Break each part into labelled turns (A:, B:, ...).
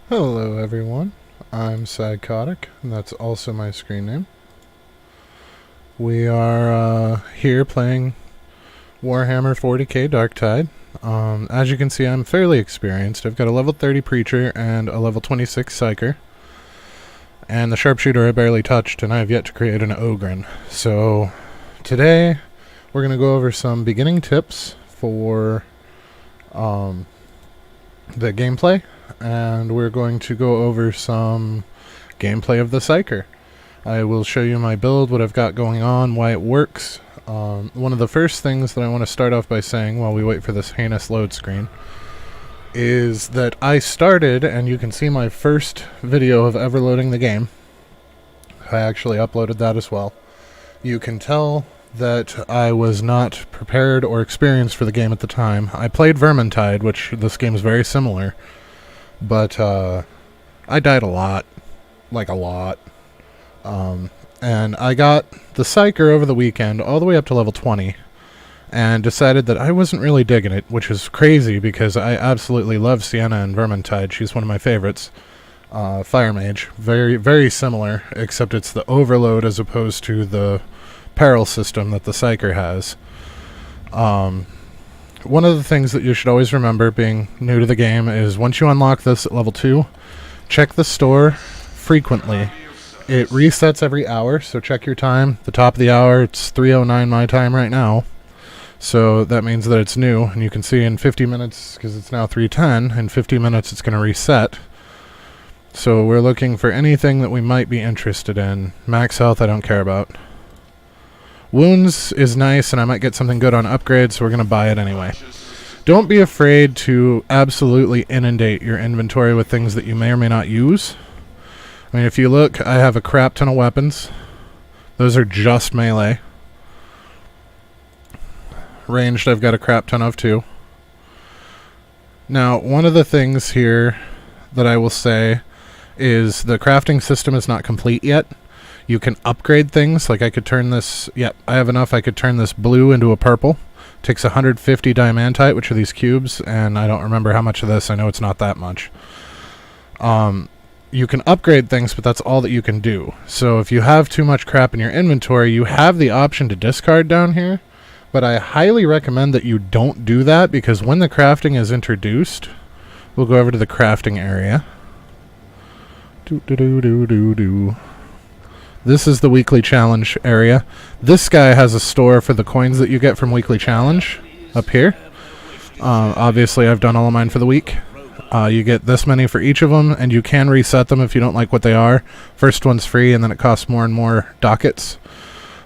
A: Hello everyone, I'm Psychotic, and that's also my screen name. We are here playing Warhammer 40k Darktide. As you can see, I'm fairly experienced. I've got a level 30 Preacher and a level 26 Psyker. And the Sharpshooter I barely touched, and I have yet to create an Ogren. So, today, we're going to go over some beginning tips for the gameplay. And we're going to go over some gameplay of the Psyker. I will show you my build, what I've got going on, why it works. One of the first things that I want to start off by saying while we wait for this heinous load screen is that I started, and you can see my first video of ever loading the game. I actually uploaded that as well. You can tell that I was not prepared or experienced for the game at the time. I played Darktide, which this game is very similar. But, I died a lot. Like, a lot. And I got the Psyker over the weekend, all the way up to level 20, and decided that I wasn't really digging it, which is crazy, because I absolutely love Sienna and Vermintide. She's one of my favorites. Fire Mage. Very, very similar, except it's the overload as opposed to the peril system that the Psyker has. One of the things that you should always remember being new to the game is once you unlock this at level 2, check the store frequently. It resets every hour, so check your time. The top of the hour, it's 3:09 my time right now. So that means that it's new, and you can see in 50 minutes, because it's now 3:10, in 50 minutes it's going to reset. So we're looking for anything that we might be interested in. Max health I don't care about. Wounds is nice, and I might get something good on upgrades, so we're going to buy it anyway. Don't be afraid to absolutely inundate your inventory with things that you may or may not use. I mean, if you look, I have a crap ton of weapons. Those are just melee. Ranged, I've got a crap ton of too. Now, one of the things here that I will say is the crafting system is not complete yet. You can upgrade things, like I could turn this, yep, I have enough, I could turn this blue into a purple. Takes 150 diamantite, which are these cubes, and I don't remember how much of this, I know it's not that much. You can upgrade things, but that's all that you can do. So if you have too much crap in your inventory, you have the option to discard down here, but I highly recommend that you don't do that, because when the crafting is introduced, we'll go over to the crafting area. This is the weekly challenge area. This guy has a store for the coins that you get from weekly challenge up here. Obviously, I've done all of mine for the week. You get this many for each of them, and you can reset them if you don't like what they are. First one's free, and then it costs more and more dockets.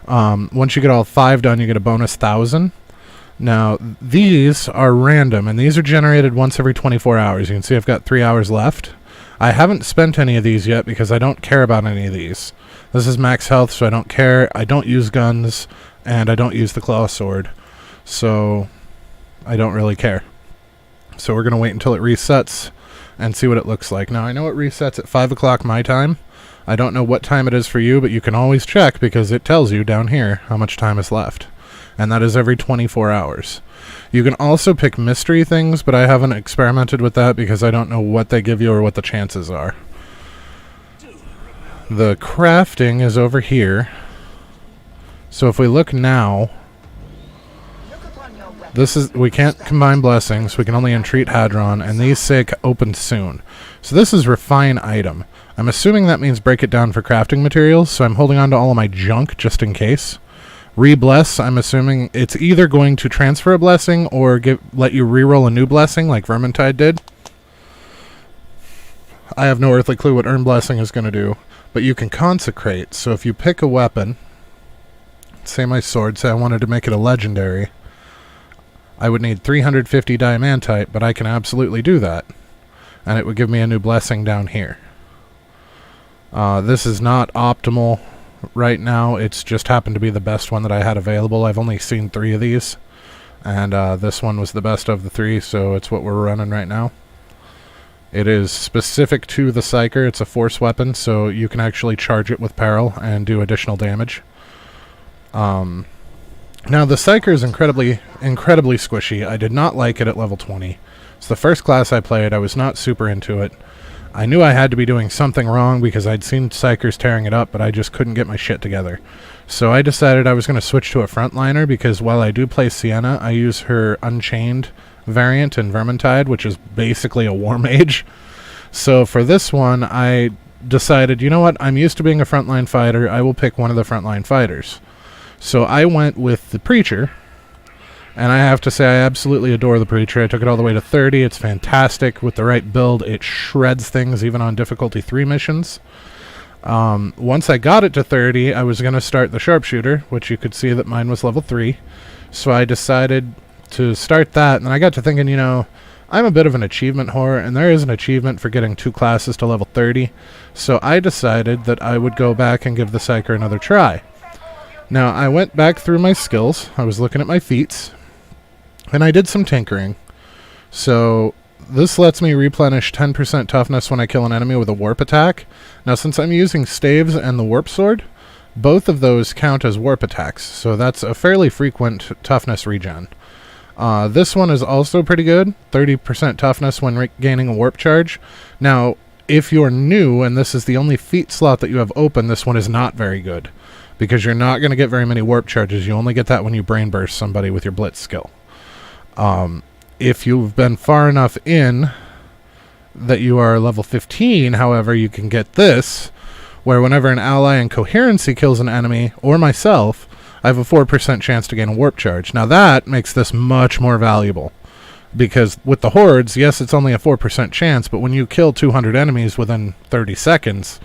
A: Once you get all 5 done, you get a bonus 1,000. Now, these are random, and these are generated once every 24 hours. You can see I've got 3 hours left. I haven't spent any of these yet because I don't care about any of these. This is max health, so I don't care. I don't use guns, and I don't use the claw sword. So, I don't really care. So we're going to wait until it resets and see what it looks like. Now, I know it resets at 5 o'clock my time. I don't know what time it is for you, but you can always check because it tells you down here how much time is left. And that is every 24 hours. You can also pick mystery things, but I haven't experimented with that because I don't know what they give you or what the chances are. The crafting is over here. So if we look now, we can't combine blessings, we can only entreat Hadron, and these say open soon. So this is refine item. I'm assuming that means break it down for crafting materials, so I'm holding on to all of my junk just in case. Re-bless, I'm assuming it's either going to transfer a blessing or let you reroll a new blessing like Vermintide did. I have no earthly clue what earn blessing is going to do, but you can consecrate. So if you pick a weapon, say my sword, say I wanted to make it a legendary, I would need 350 diamantite, but I can absolutely do that. And it would give me a new blessing down here. This is not optimal right now. It's just happened to be the best one that I had available. I've only seen 3 of these. And this one was the best of the 3, so it's what we're running right now. It is specific to the Psyker. It's a force weapon, so you can actually charge it with peril and do additional damage. Now, the Psyker is incredibly squishy. I did not like it at level 20. It's the first class I played. I was not super into it. I knew I had to be doing something wrong because I'd seen Psykers tearing it up, but I just couldn't get my shit together. So I decided I was going to switch to a frontliner because while I do play Sienna, I use her Unchained variant in Vermintide, which is basically a war mage. So for this one, I decided, you know what, I'm used to being a frontline fighter, I will pick one of the frontline fighters. So I went with the Preacher, and I have to say I absolutely adore the Preacher. I took it all the way to 30. It's fantastic. With the right build, it shreds things even on difficulty 3 missions. Once I got it to 30, I was going to start the Sharpshooter, which you could see that mine was level 3. So I decided to start that, and I got to thinking, you know, I'm a bit of an achievement whore, and there is an achievement for getting 2 classes to level 30. So I decided that I would go back and give the Psyker another try. Now, I went back through my skills. I was looking at my feats. And I did some tinkering. So this lets me replenish 10% toughness when I kill an enemy with a warp attack. Now since I'm using staves and the warp sword, both of those count as warp attacks. So that's a fairly frequent toughness regen. This one is also pretty good. 30% toughness when gaining a warp charge. Now if you're new and this is the only feat slot that you have open, this one is not very good. Because you're not going to get very many warp charges. You only get that when you brain burst somebody with your blitz skill. If you've been far enough in that you are level 15, however, you can get this, where whenever an ally in coherency kills an enemy, or myself, I have a 4% chance to gain a warp charge. Now that makes this much more valuable, because with the hordes, yes, it's only a 4% chance, but when you kill 200 enemies within 30 seconds,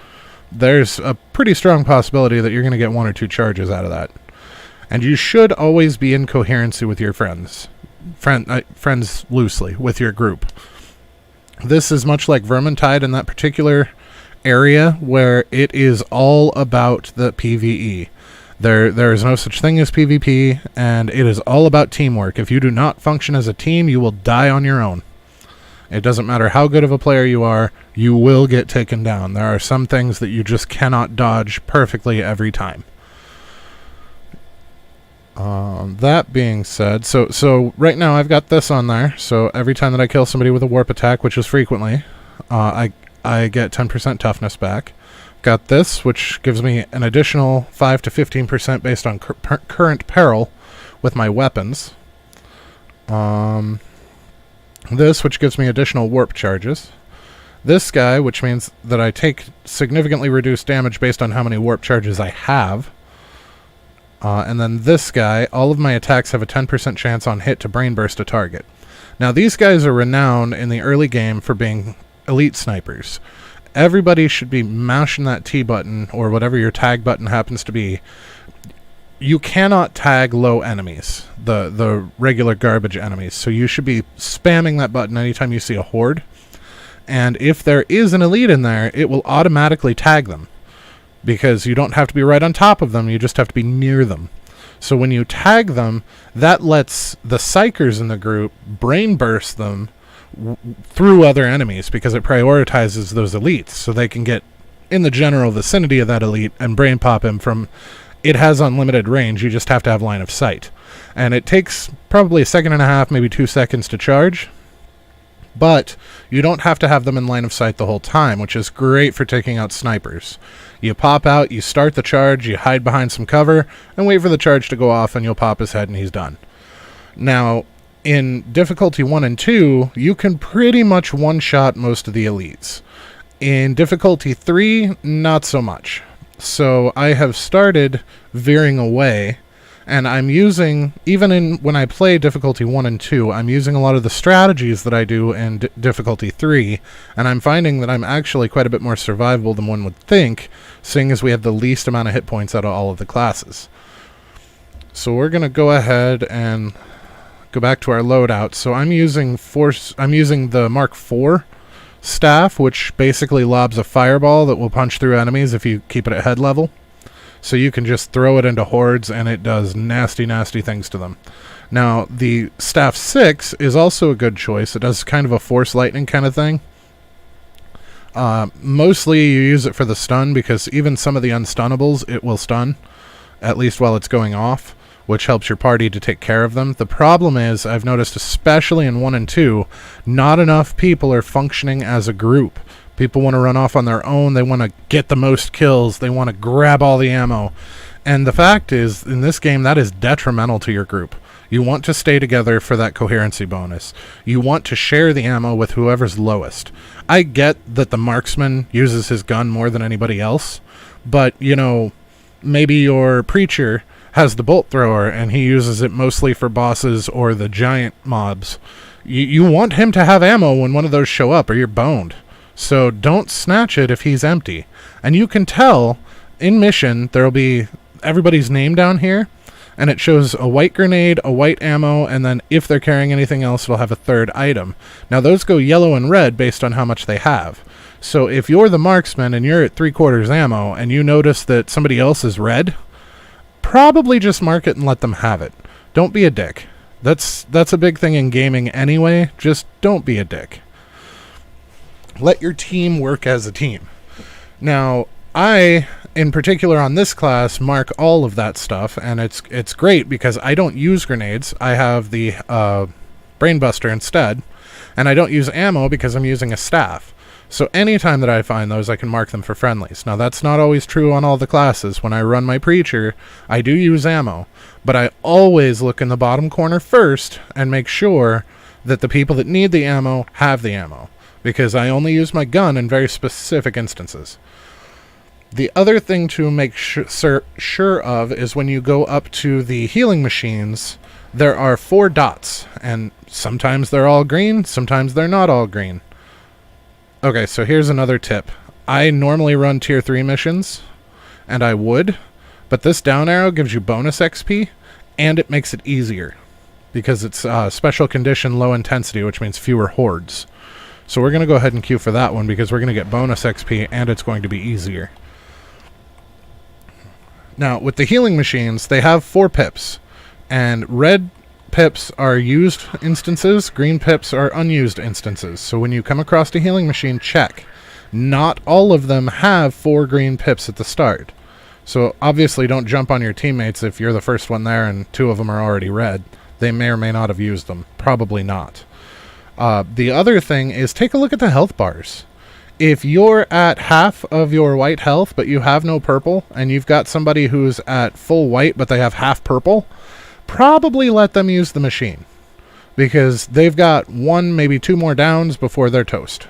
A: there's a pretty strong possibility that you're going to get 1 or 2 charges out of that. And you should always be in coherency with your friends. Friends loosely with your group. This is much like Vermintide in that particular area where it is all about the PvE. There is no such thing as PvP, and it is all about teamwork. If you do not function as a team, you will die on your own. It doesn't matter how good of a player you are, you will get taken down. There are some things that you just cannot dodge perfectly every time. That being said, so right now I've got this on there, so every time that I kill somebody with a warp attack, which is frequently, I get 10% toughness back. Got this, which gives me an additional 5 to 15% based on current peril with my weapons. This, which gives me additional warp charges. This guy, which means that I take significantly reduced damage based on how many warp charges I have. And then this guy, all of my attacks have a 10% chance on hit to brain burst a target. Now these guys are renowned in the early game for being elite snipers. Everybody should be mashing that T button, or whatever your tag button happens to be. You cannot tag low enemies, the regular garbage enemies, so you should be spamming that button anytime you see a horde. And if there is an elite in there, it will automatically tag them. Because you don't have to be right on top of them, you just have to be near them. So when you tag them, that lets the Psykers in the group brain burst them through other enemies, because it prioritizes those elites, so they can get in the general vicinity of that elite and brain pop him from... It has unlimited range, you just have to have line of sight. And it takes probably a second and a half, maybe 2 seconds to charge. But you don't have to have them in line of sight the whole time, which is great for taking out snipers. You pop out, you start the charge, you hide behind some cover, and wait for the charge to go off, and you'll pop his head and he's done. Now, in difficulty 1 and 2, you can pretty much one-shot most of the elites. In difficulty 3, not so much. So I have started veering away, and I'm using, even when I play difficulty 1 and 2, I'm using a lot of the strategies that I do in difficulty 3, and I'm finding that I'm actually quite a bit more survivable than one would think, seeing as we have the least amount of hit points out of all of the classes. So we're going to go ahead and go back to our loadout. So I'm using the Mark IV staff, which basically lobs a fireball that will punch through enemies if you keep it at head level. So you can just throw it into hordes, and it does nasty, nasty things to them. Now, the Staff 6 is also a good choice. It does kind of a Force Lightning kind of thing. Mostly you use it for the stun, because even some of the unstunnables, it will stun, at least while it's going off, which helps your party to take care of them. The problem is, I've noticed, especially in 1 and 2, not enough people are functioning as a group. People want to run off on their own. They want to get the most kills. They want to grab all the ammo. And the fact is, in this game, that is detrimental to your group. You want to stay together for that coherency bonus. You want to share the ammo with whoever's lowest. I get that the marksman uses his gun more than anybody else, but, you know, maybe your preacher has the bolt thrower and he uses it mostly for bosses or the giant mobs. You want him to have ammo when one of those show up or you're boned. So don't snatch it if he's empty. And you can tell in mission there'll be everybody's name down here, and it shows a white grenade, a white ammo, and then if they're carrying anything else, it'll have a third item. Now those go yellow and red based on how much they have. So if you're the marksman and you're at 3/4 ammo and you notice that somebody else is red, probably just mark it and let them have it. Don't be a dick. That's a big thing in gaming anyway. Just don't be a dick. Let your team work as a team. Now, I, in particular on this class, mark all of that stuff, and it's great because I don't use grenades. I have the Brainbuster instead, and I don't use ammo because I'm using a staff. So anytime that I find those, I can mark them for friendlies. Now, that's not always true on all the classes. When I run my preacher, I do use ammo, but I always look in the bottom corner first and make sure that the people that need the ammo have the ammo, because I only use my gun in very specific instances. The other thing to make sure of is when you go up to the healing machines, there are 4 dots, and sometimes they're all green, sometimes they're not all green. Okay, so here's another tip. I normally run tier 3 missions, and I would, but this down arrow gives you bonus XP, and it makes it easier, because it's special condition low intensity, which means fewer hordes. So we're going to go ahead and queue for that one, because we're going to get bonus XP, and it's going to be easier. Now, with the healing machines, they have 4 pips, and red pips are used instances, green pips are unused instances. So when you come across a healing machine, check. Not all of them have 4 green pips at the start. So obviously don't jump on your teammates if you're the first one there and 2 of them are already red. They may or may not have used them. Probably not. The other thing is take a look at the health bars. If you're at half of your white health, but you have no purple, and you've got somebody who's at full white, but they have half purple, probably let them use the machine, because they've got 1, maybe 2 more downs before they're toast.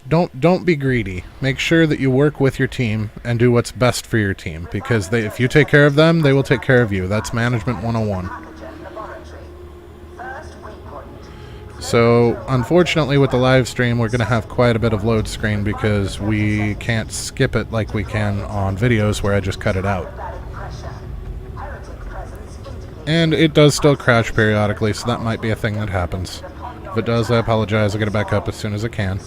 A: Don't be greedy. Make sure that you work with your team and do what's best for your team, because if you take care of them, they will take care of you. That's Management 101. So, unfortunately, with the live stream, we're going to have quite a bit of load screen because we can't skip it like we can on videos where I just cut it out. And it does still crash periodically, so that might be a thing that happens. If it does, I apologize. I'll get it back up as soon as I can.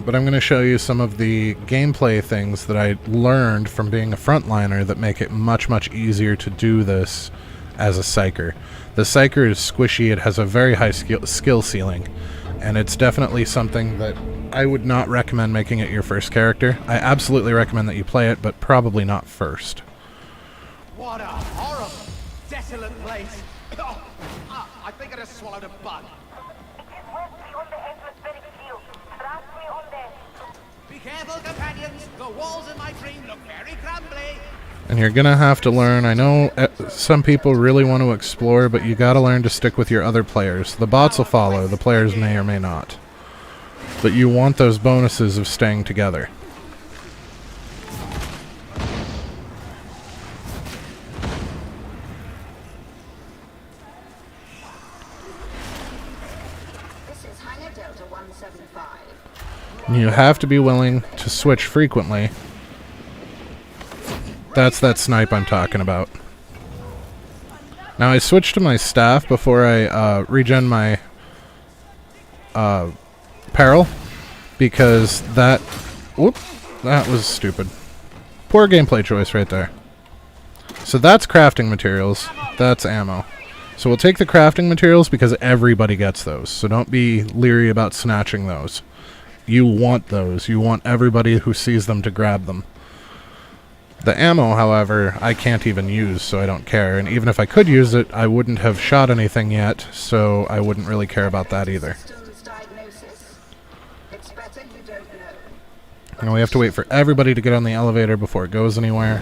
A: But I'm going to show you some of the gameplay things that I learned from being a frontliner that make it much, much easier to do this as a Psyker. The Psyker is squishy, it has a very high skill ceiling, and it's definitely something that I would not recommend making it your first character. I absolutely recommend that you play it, but probably not first.
B: What a horrible, desolate place. I think I just swallowed a bug. Be careful, companions. The walls in my dream look very crumbly.
A: And you're gonna have to learn. I know some people really want to explore, but you gotta learn to stick with your other players. The bots will follow, the players may or may not. But you want those bonuses of staying together. You have to be willing to switch frequently. That's that snipe I'm talking about. Now I switched to my staff before I regen my peril, because that was stupid. Poor gameplay choice right there. So that's crafting materials, that's ammo. So we'll take the crafting materials because everybody gets those, so don't be leery about snatching those. You want those, you want everybody who sees them to grab them. The ammo, however, I can't even use, so I don't care. And even if I could use it, I wouldn't have shot anything yet, so I wouldn't really care about that either. And we have to wait for everybody to get on the elevator before it goes anywhere,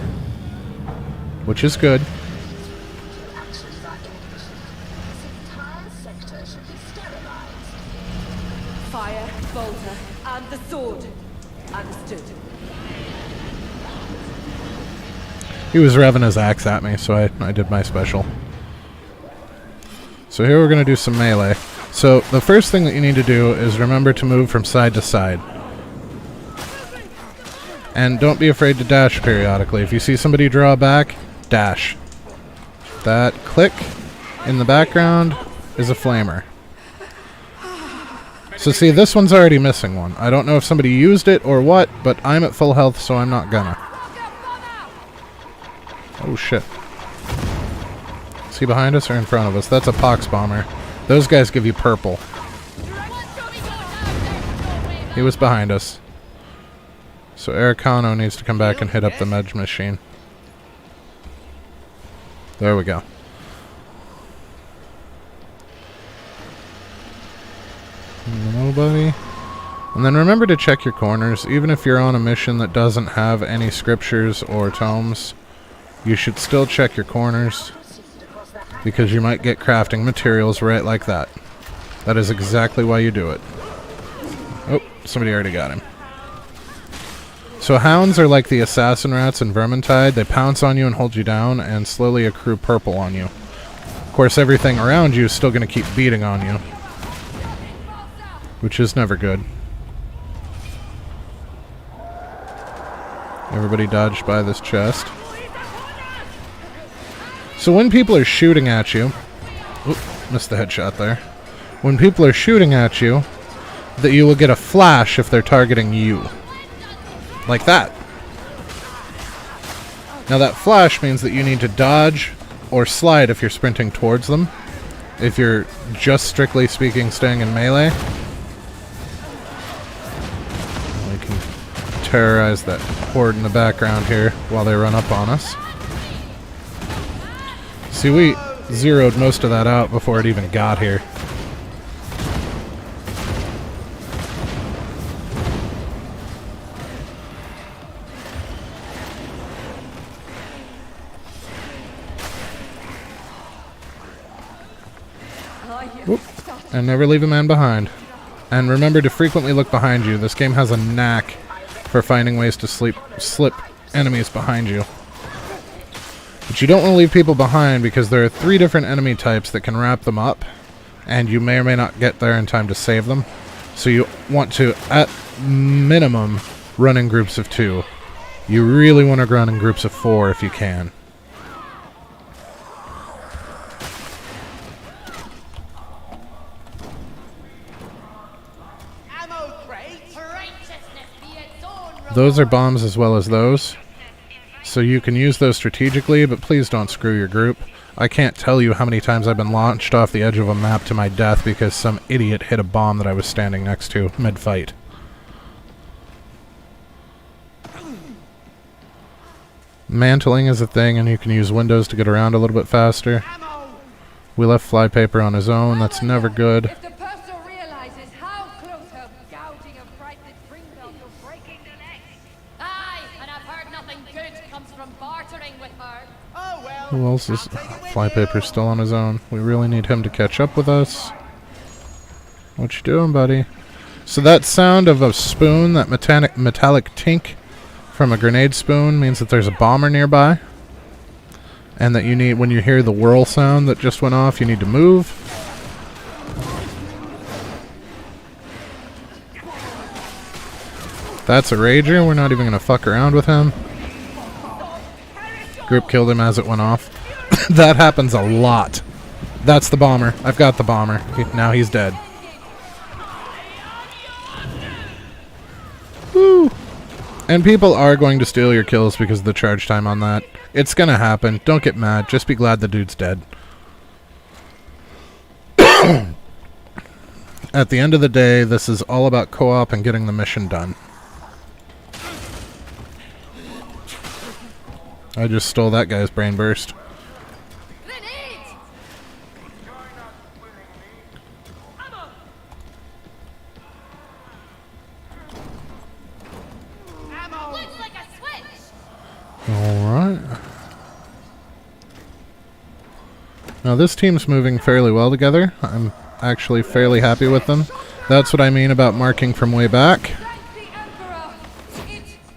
A: which is good.
C: Fire, bolter, and the sword. Understood.
A: He was revving his axe at me, so I did my special. So here we're going to do some melee. So the first thing that you need to do is remember to move from side to side. And don't be afraid to dash periodically. If you see somebody draw back, dash. That click in the background is a flamer. So see, this one's already missing one. I don't know if somebody used it or what, but I'm at full health, so I'm not gonna. Oh shit. Is he behind us or in front of us? That's a pox bomber. Those guys give you purple. He was behind us. So Ericano needs to come back and hit up the med machine. There we go. Nobody. And then remember to check your corners. Even if you're on a mission that doesn't have any scriptures or tomes, you should still check your corners, because you might get crafting materials right like that. That is exactly why you do it. Oh, somebody already got him. So hounds are like the assassin rats in Vermintide. They pounce on you and hold you down and slowly accrue purple on you. Of course, everything around you is still going to keep beating on you, which is never good. Everybody dodged by this chest. So when people are shooting at you... Oop, missed the headshot there. When people are shooting at you, that you will get a flash if they're targeting you. Like that. Now that flash means that you need to dodge or slide if you're sprinting towards them. If you're just strictly speaking staying in melee, we can terrorize that horde in the background here while they run up on us. See, we zeroed most of that out before it even got here. Whoop. And never leave a man behind. And remember to frequently look behind you. This game has a knack for finding ways to slip enemies behind you. But you don't want to leave people behind, because there are 3 different enemy types that can wrap them up, and you may or may not get there in time to save them. So you want to, at minimum, run in groups of 2. You really want to run in groups of 4 if you can. Those are bombs as well as those. So you can use those strategically, but please don't screw your group. I can't tell you how many times I've been launched off the edge of a map to my death because some idiot hit a bomb that I was standing next to mid-fight. Mantling is a thing, and you can use windows to get around a little bit faster. We left Flypaper on his own. That's never good.
C: If the purser realizes how close her gouging of brightness brings us to breaking the neck. Aye, and I've heard nothing good comes from bartering with her.
B: Oh well.
A: Who else is... Flypaper's still on his own. We really need him to catch up with us. What you doing, buddy? So that sound of a spoon, that metallic tink from a grenade spoon, means that there's a bomber nearby. And that you need, when you hear the whirl sound that just went off, you need to move. That's a rager. We're not even going to fuck around with him. Group killed him as it went off. That happens a lot. That's the bomber. I've got the bomber. Now he's dead. Woo! And people are going to steal your kills because of the charge time on that. It's gonna happen. Don't get mad. Just be glad the dude's dead. At the end of the day, this is all about co-op and getting the mission done. I just stole that guy's brain burst.
C: Grenade!
B: Ammo!
C: Looks like a switch!
A: Alright. Now this team's moving fairly well together. I'm actually fairly happy with them. That's what I mean about marking from way back.
C: Strike the Emperor!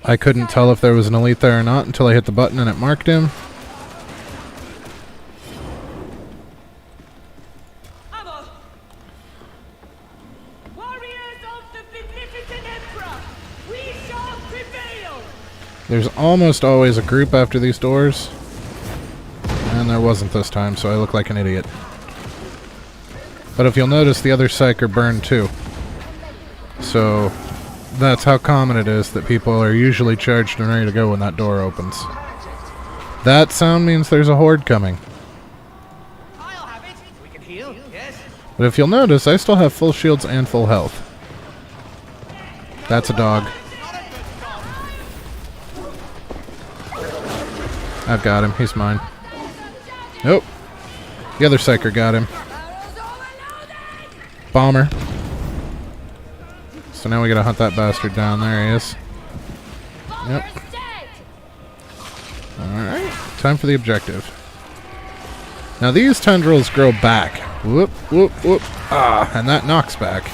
A: I couldn't tell if there was an elite there or not until I hit the button and it marked him.
C: Ammo! Warriors of the beneficent Emperor! We shall prevail!
A: There's almost always a group after these doors. And there wasn't this time, so I look like an idiot. But if you'll notice, the other Psyker burned too. So that's how common it is that people are usually charged and ready to go when that door opens. That sound means there's a horde coming.
B: I'll have it. We can heal, yes?
A: But if you'll notice, I still have full shields and full health. That's a dog. I've got him. He's mine. Nope. The other Psyker got him. Bomber. So now we gotta hunt that bastard down. There he is. Yep. Alright. Time for the objective. Now these tendrils grow back. Whoop, whoop, whoop. Ah, and that knocks back.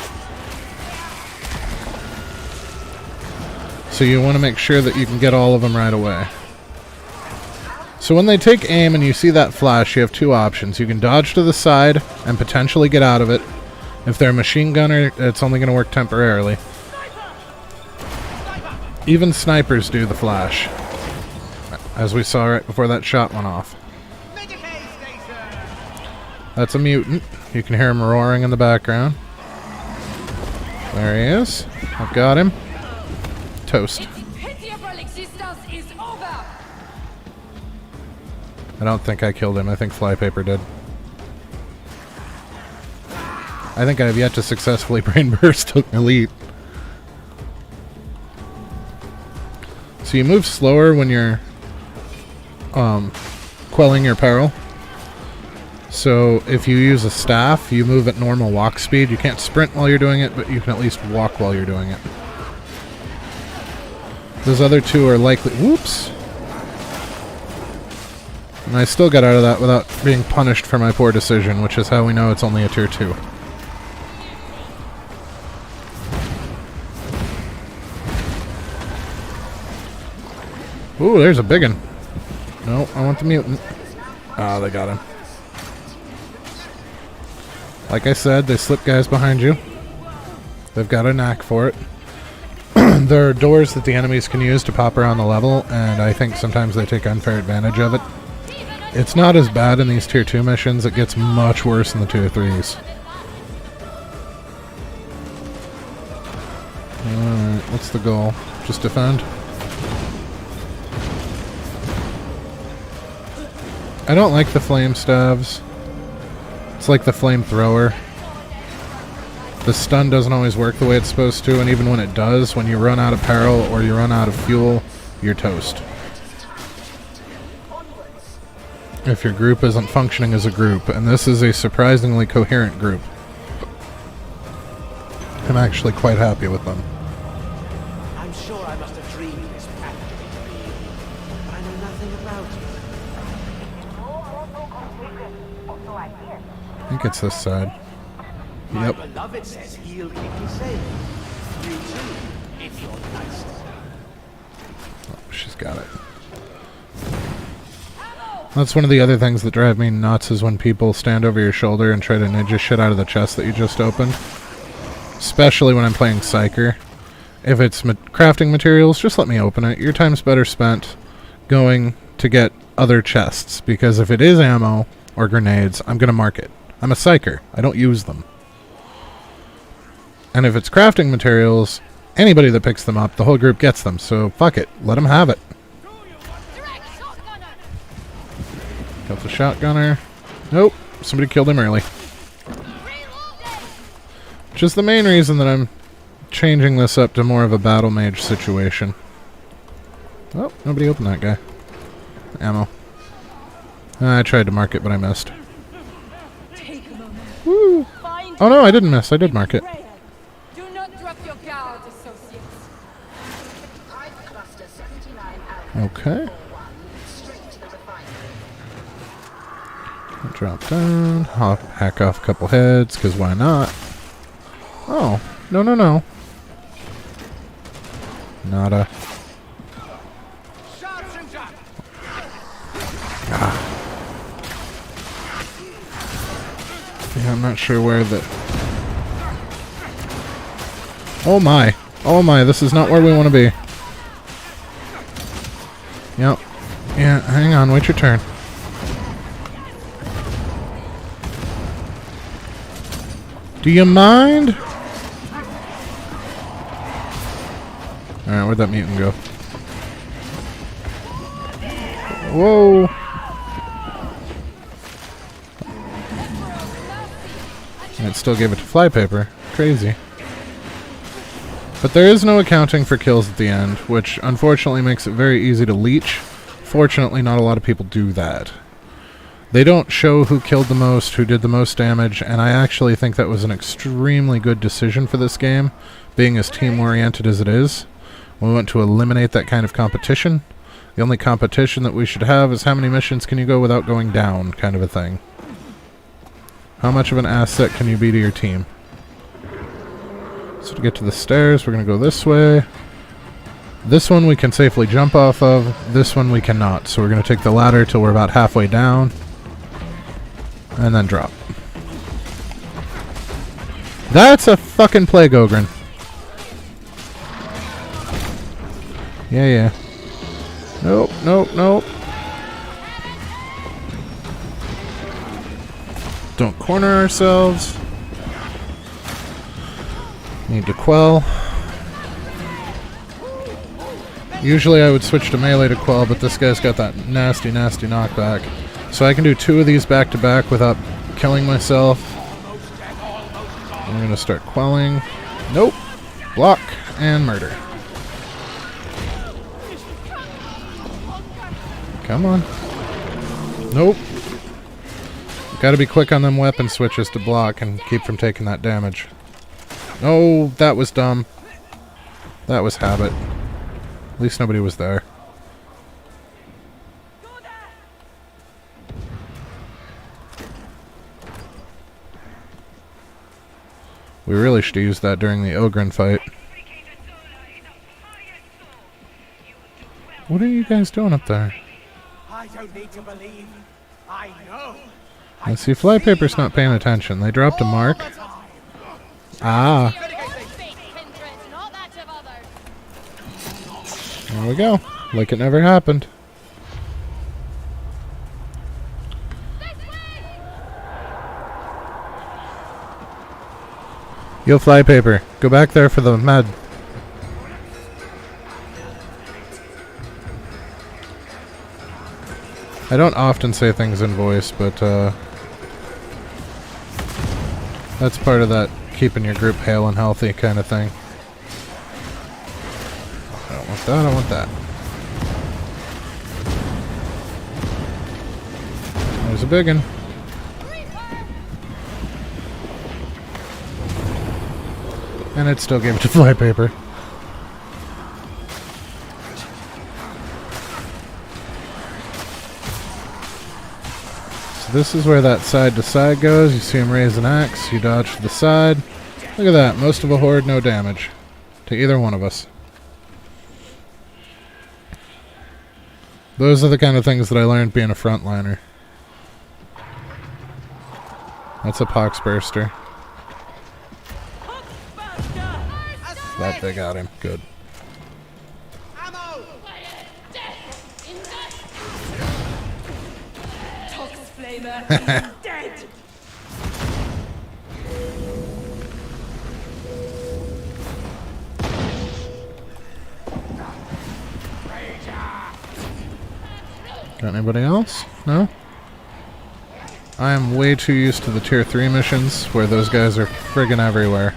A: So you want to make sure that you can get all of them right away. So when they take aim and you see that flash, you have two options. You can dodge to the side and potentially get out of it. If they're a machine gunner, it's only going to work temporarily. Even snipers do the flash, as we saw right before that shot went off. That's a mutant. You can hear him roaring in the background. There he is. I've got him. Toast. I don't think I killed him. I think Flypaper did. I think I have yet to successfully brain burst an elite. So you move slower when you're quelling your peril. So if you use a staff, you move at normal walk speed. You can't sprint while you're doing it, but you can at least walk while you're doing it. Those other two are likely... Whoops! And I still got out of that without being punished for my poor decision, which is how we know it's only a tier 2. Ooh, there's a big one. No, I want the mutant. Ah, they got him. Like I said, they slip guys behind you. They've got a knack for it. There are doors that the enemies can use to pop around the level, and I think sometimes they take unfair advantage of it. It's not as bad in these tier 2 missions. It gets much worse in the tier 3s. Alright, what's the goal? Just defend? I don't like the flame staves. It's like the flamethrower. The stun doesn't always work the way it's supposed to, and even when it does, when you run out of peril or you run out of fuel, you're toast. If your group isn't functioning as a group, and this is a surprisingly coherent group. I'm actually quite happy with them.
B: I'm sure I must have dreamed this path to be real, but I know nothing about it.
A: I think it's this side.
B: My
A: Yep.
B: beloved says he'll keep me safe. You too, if you're nice.
A: Oh, she's got it. That's one of the other things that drive me nuts is when people stand over your shoulder and try to ninja shit out of the chest that you just opened. Especially when I'm playing Psyker. If it's crafting materials, just let me open it. Your time's better spent going to get other chests, because if it is ammo or grenades, I'm going to mark it. I'm a Psyker. I don't use them. And if it's crafting materials, anybody that picks them up, the whole group gets them. So fuck it. Let them have it. Got the shotgunner. Nope. Somebody killed him early. Which is the main reason that I'm changing this up to more of a battle mage situation. Oh, nobody opened that guy. ammo. I tried to mark it, but I missed.
C: Take a moment.
A: Woo!
C: Find
A: Oh no, I didn't miss. I did mark it.
C: Do not drop your guard, associates.
A: Okay. Drop down. I'll hack off a couple heads, because why not? Oh. No, no, no. Nada.
B: Sharpshooter!
A: Yeah, I'm not sure where the... Oh my. Oh my, this is not where we want to be. Yep. Yeah, hang on, wait your turn. Do you mind? Alright, where'd that mutant go? Whoa! And it still gave it to Flypaper. Crazy. But there is no accounting for kills at the end, which unfortunately makes it very easy to leech. Fortunately, not a lot of people do that. They don't show who killed the most, who did the most damage, and I actually think that was an extremely good decision for this game, being as team-oriented as it is. We want to eliminate that kind of competition. The only competition that we should have is how many missions can you go without going down, kind of a thing. How much of an asset can you be to your team? So to get to the stairs, we're going to go this way. This one we can safely jump off of. This one we cannot. So we're going to take the ladder till we're about halfway down. And then drop. That's a fucking plague ogre. Yeah, yeah. Nope, nope, nope. Don't corner ourselves. Need to quell. Usually I would switch to melee to quell, but this guy's got that nasty, nasty knockback. So I can do 2 of these back to back without killing myself. I'm going to start quelling. Nope. Block and murder. Come on. Nope. Gotta be quick on them weapon switches to block and keep from taking that damage. Oh, that was dumb. That was habit. At least nobody was there. We really should have used that during the Ogren fight. What are you guys doing up there?
B: I don't need to believe. I know.
A: I see Flypaper's not paying attention. They dropped a mark. Ah. There we go. Like it never happened. Yo, Flypaper, go back there for the med. I don't often say things in voice, but that's part of that keeping your group hale and healthy kind of thing. I don't want that, I don't want that. There's a big one. And it still gave it to Flypaper. So this is where that side to side goes. You see him raise an axe, you dodge to the side. Look at that, most of a horde, no damage to either one of us. Those are the kind of things that I learned being a frontliner. That's a poxburster. That they got him. Good.
B: Ammo!
C: Dead!
A: Got anybody else? No? I am way too used to the tier 3 missions where those guys are friggin' everywhere.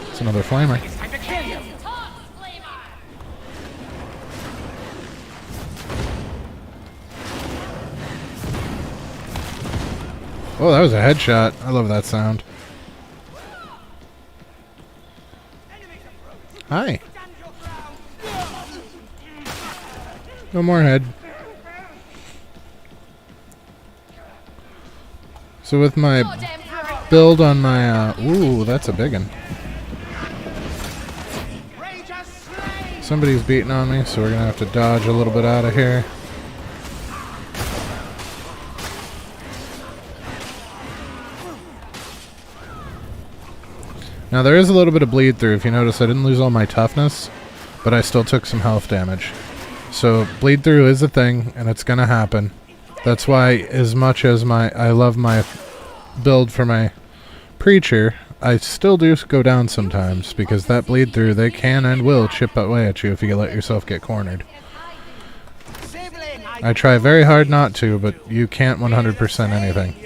A: It's another flamer. Oh, that was a headshot. I love that sound. Hi. No more head. So with my build on my... ooh, that's a big one. Somebody's beating on me, so we're going to have to dodge a little bit out of here. Now there is a little bit of bleed through. If you notice, I didn't lose all my toughness, but I still took some health damage. So bleed through is a thing, and it's going to happen. That's why, as much as I love my build for my preacher, I still do go down sometimes, because that bleed through, they can and will chip away at you if you let yourself get cornered. I try very hard not to, but you can't 100% anything.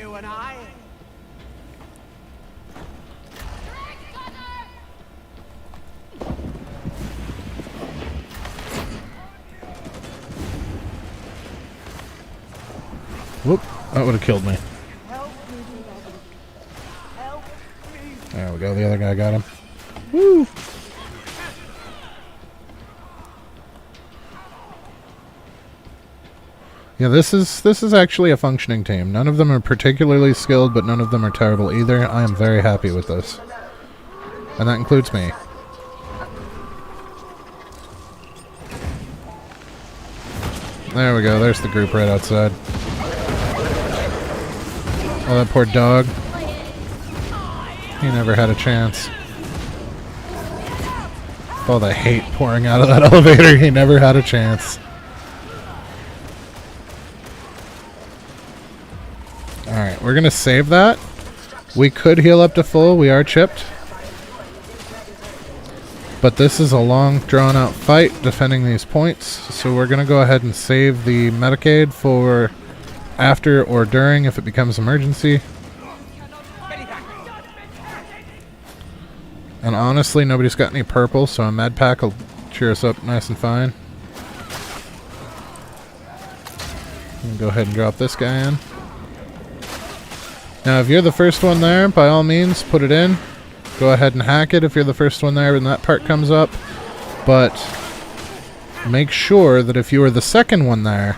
A: Whoop, that would have killed me. There we go, the other guy got him. Woo! Yeah, this is actually a functioning team. None of them are particularly skilled, but none of them are terrible either. I am very happy with this. And that includes me. There we go, there's the group right outside. Oh, that poor dog. He never had a chance. All the hate pouring out of that elevator, he never had a chance. Alright, we're gonna save that. We could heal up to full, we are chipped. But this is a long, drawn-out fight defending these points, so we're gonna go ahead and save the Medicaid for after or during if it becomes emergency. And honestly, nobody's got any purple, so a med pack will cheer us up nice and fine. Go ahead and drop this guy in. Now, if you're the first one there, by all means, put it in. Go ahead and hack it if you're the first one there when that part comes up. But make sure that if you are the second one there,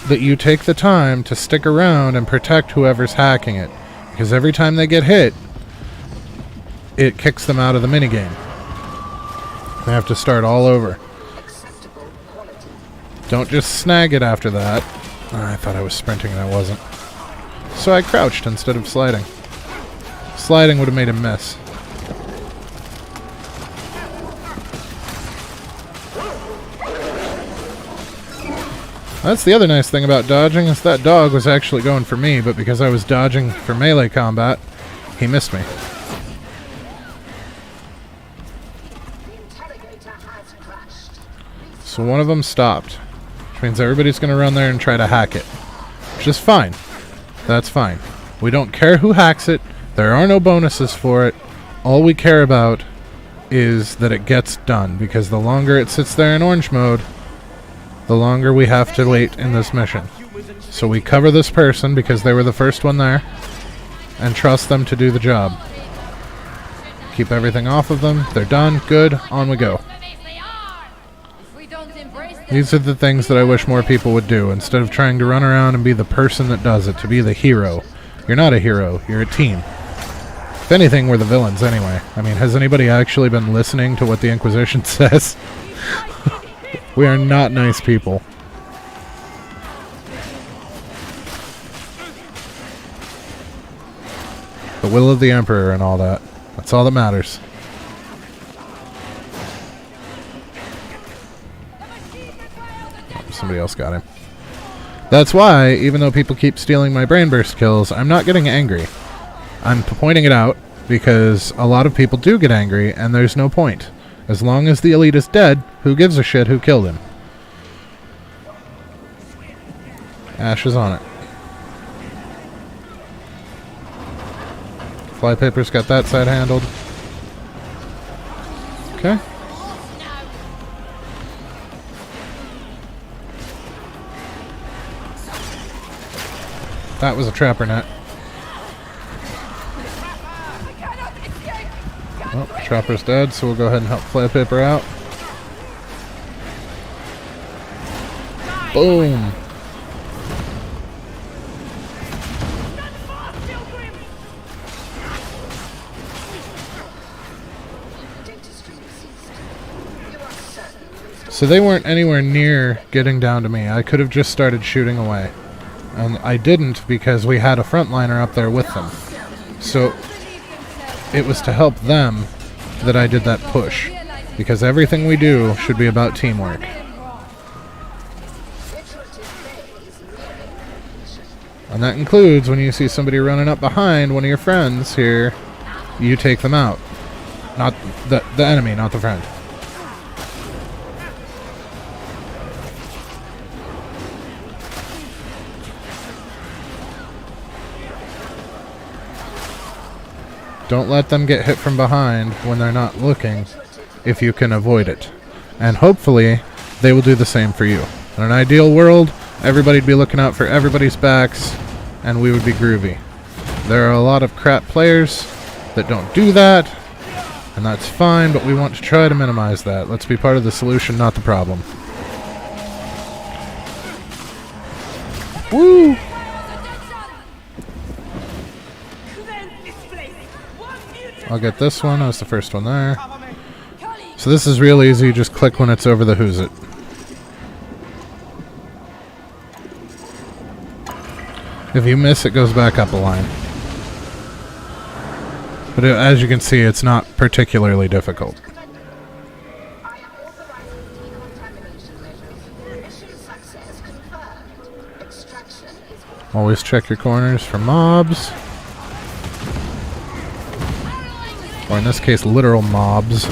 A: that you take the time to stick around and protect whoever's hacking it. Because every time they get hit, it kicks them out of the minigame. They have to start all over. Don't just snag it after that. Oh, I thought I was sprinting and I wasn't. So I crouched instead of sliding. Sliding would have made him miss. That's the other nice thing about dodging, is that dog was actually going for me, but because I was dodging for melee combat, he missed me. So one of them stopped, which means everybody's going to run there and try to hack it. Which is fine. That's fine. We don't care who hacks it. There are no bonuses for it. All we care about is that it gets done, because the longer it sits there in orange mode, the longer we have to wait in this mission. So we cover this person because they were the first one there, and trust them to do the job. Keep everything off of them. They're done. Good. On we go. These are the things that I wish more people would do, instead of trying to run around and be the person that does it, to be the hero. You're not a hero. You're a team. If anything, we're the villains anyway. I mean, has anybody actually been listening to what the Inquisition says? We are not nice people. The will of the Emperor and all that. That's all that matters. Somebody else got him. That's why, even though people keep stealing my brain burst kills, I'm not getting angry. I'm pointing it out because a lot of people do get angry, and there's no point. As long as the elite is dead, who gives a shit who killed him? Ash is on it. Flypaper's got that side handled. Okay. That was a trapper net. Chopper's dead, so we'll go ahead and help Flypaper out. Boom! So they weren't anywhere near getting down to me. I could have just started shooting away. And I didn't because we had a frontliner up there with them. So it was to help them that I did that push. Because everything we do should be about teamwork. And that includes when you see somebody running up behind one of your friends here, you take them out. Not the enemy, not the friend. Don't let them get hit from behind when they're not looking, if you can avoid it. And hopefully, they will do the same for you. In an ideal world, everybody'd be looking out for everybody's backs, and we would be groovy. There are a lot of crap players that don't do that, and that's fine, but we want to try to minimize that. Let's be part of the solution, not the problem. Woo! I'll get this one. That was the first one there. So this is real easy. You just click when it's over the who's it. If you miss, it goes back up a line. But as you can see, it's not particularly difficult. Always check your corners for mobs. Or in this case, literal mobs.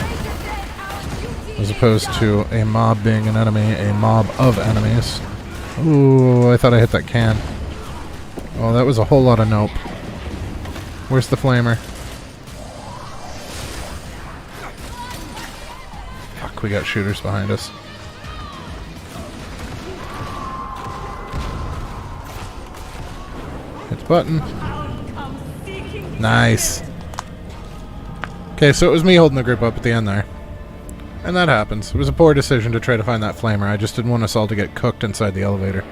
A: As opposed to a mob being an enemy, a mob of enemies. Ooh, I thought I hit that can. Oh, that was a whole lot of nope. Where's the flamer? Fuck, we got shooters behind us. Hit the button. Nice. Okay, so it was me holding the group up at the end there. And that happens. It was a poor decision to try to find that flamer. I just didn't want us all to get cooked inside the elevator.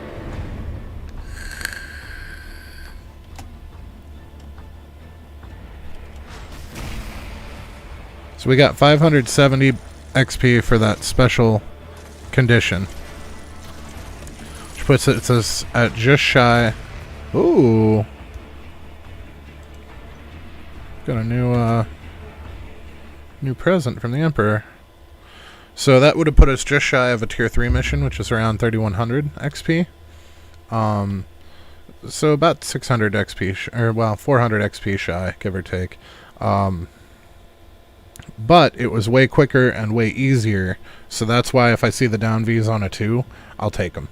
A: So we got 570 XP for that special condition. Which puts us at just shy. Ooh. Got a new present from the Emperor. So that would have put us just shy of a tier 3 mission, which is around 3100 XP. So about 600 XP, or well, 400 XP shy, give or take. But it was way quicker and way easier, so that's why if I see the down Vs on a 2, I'll take them.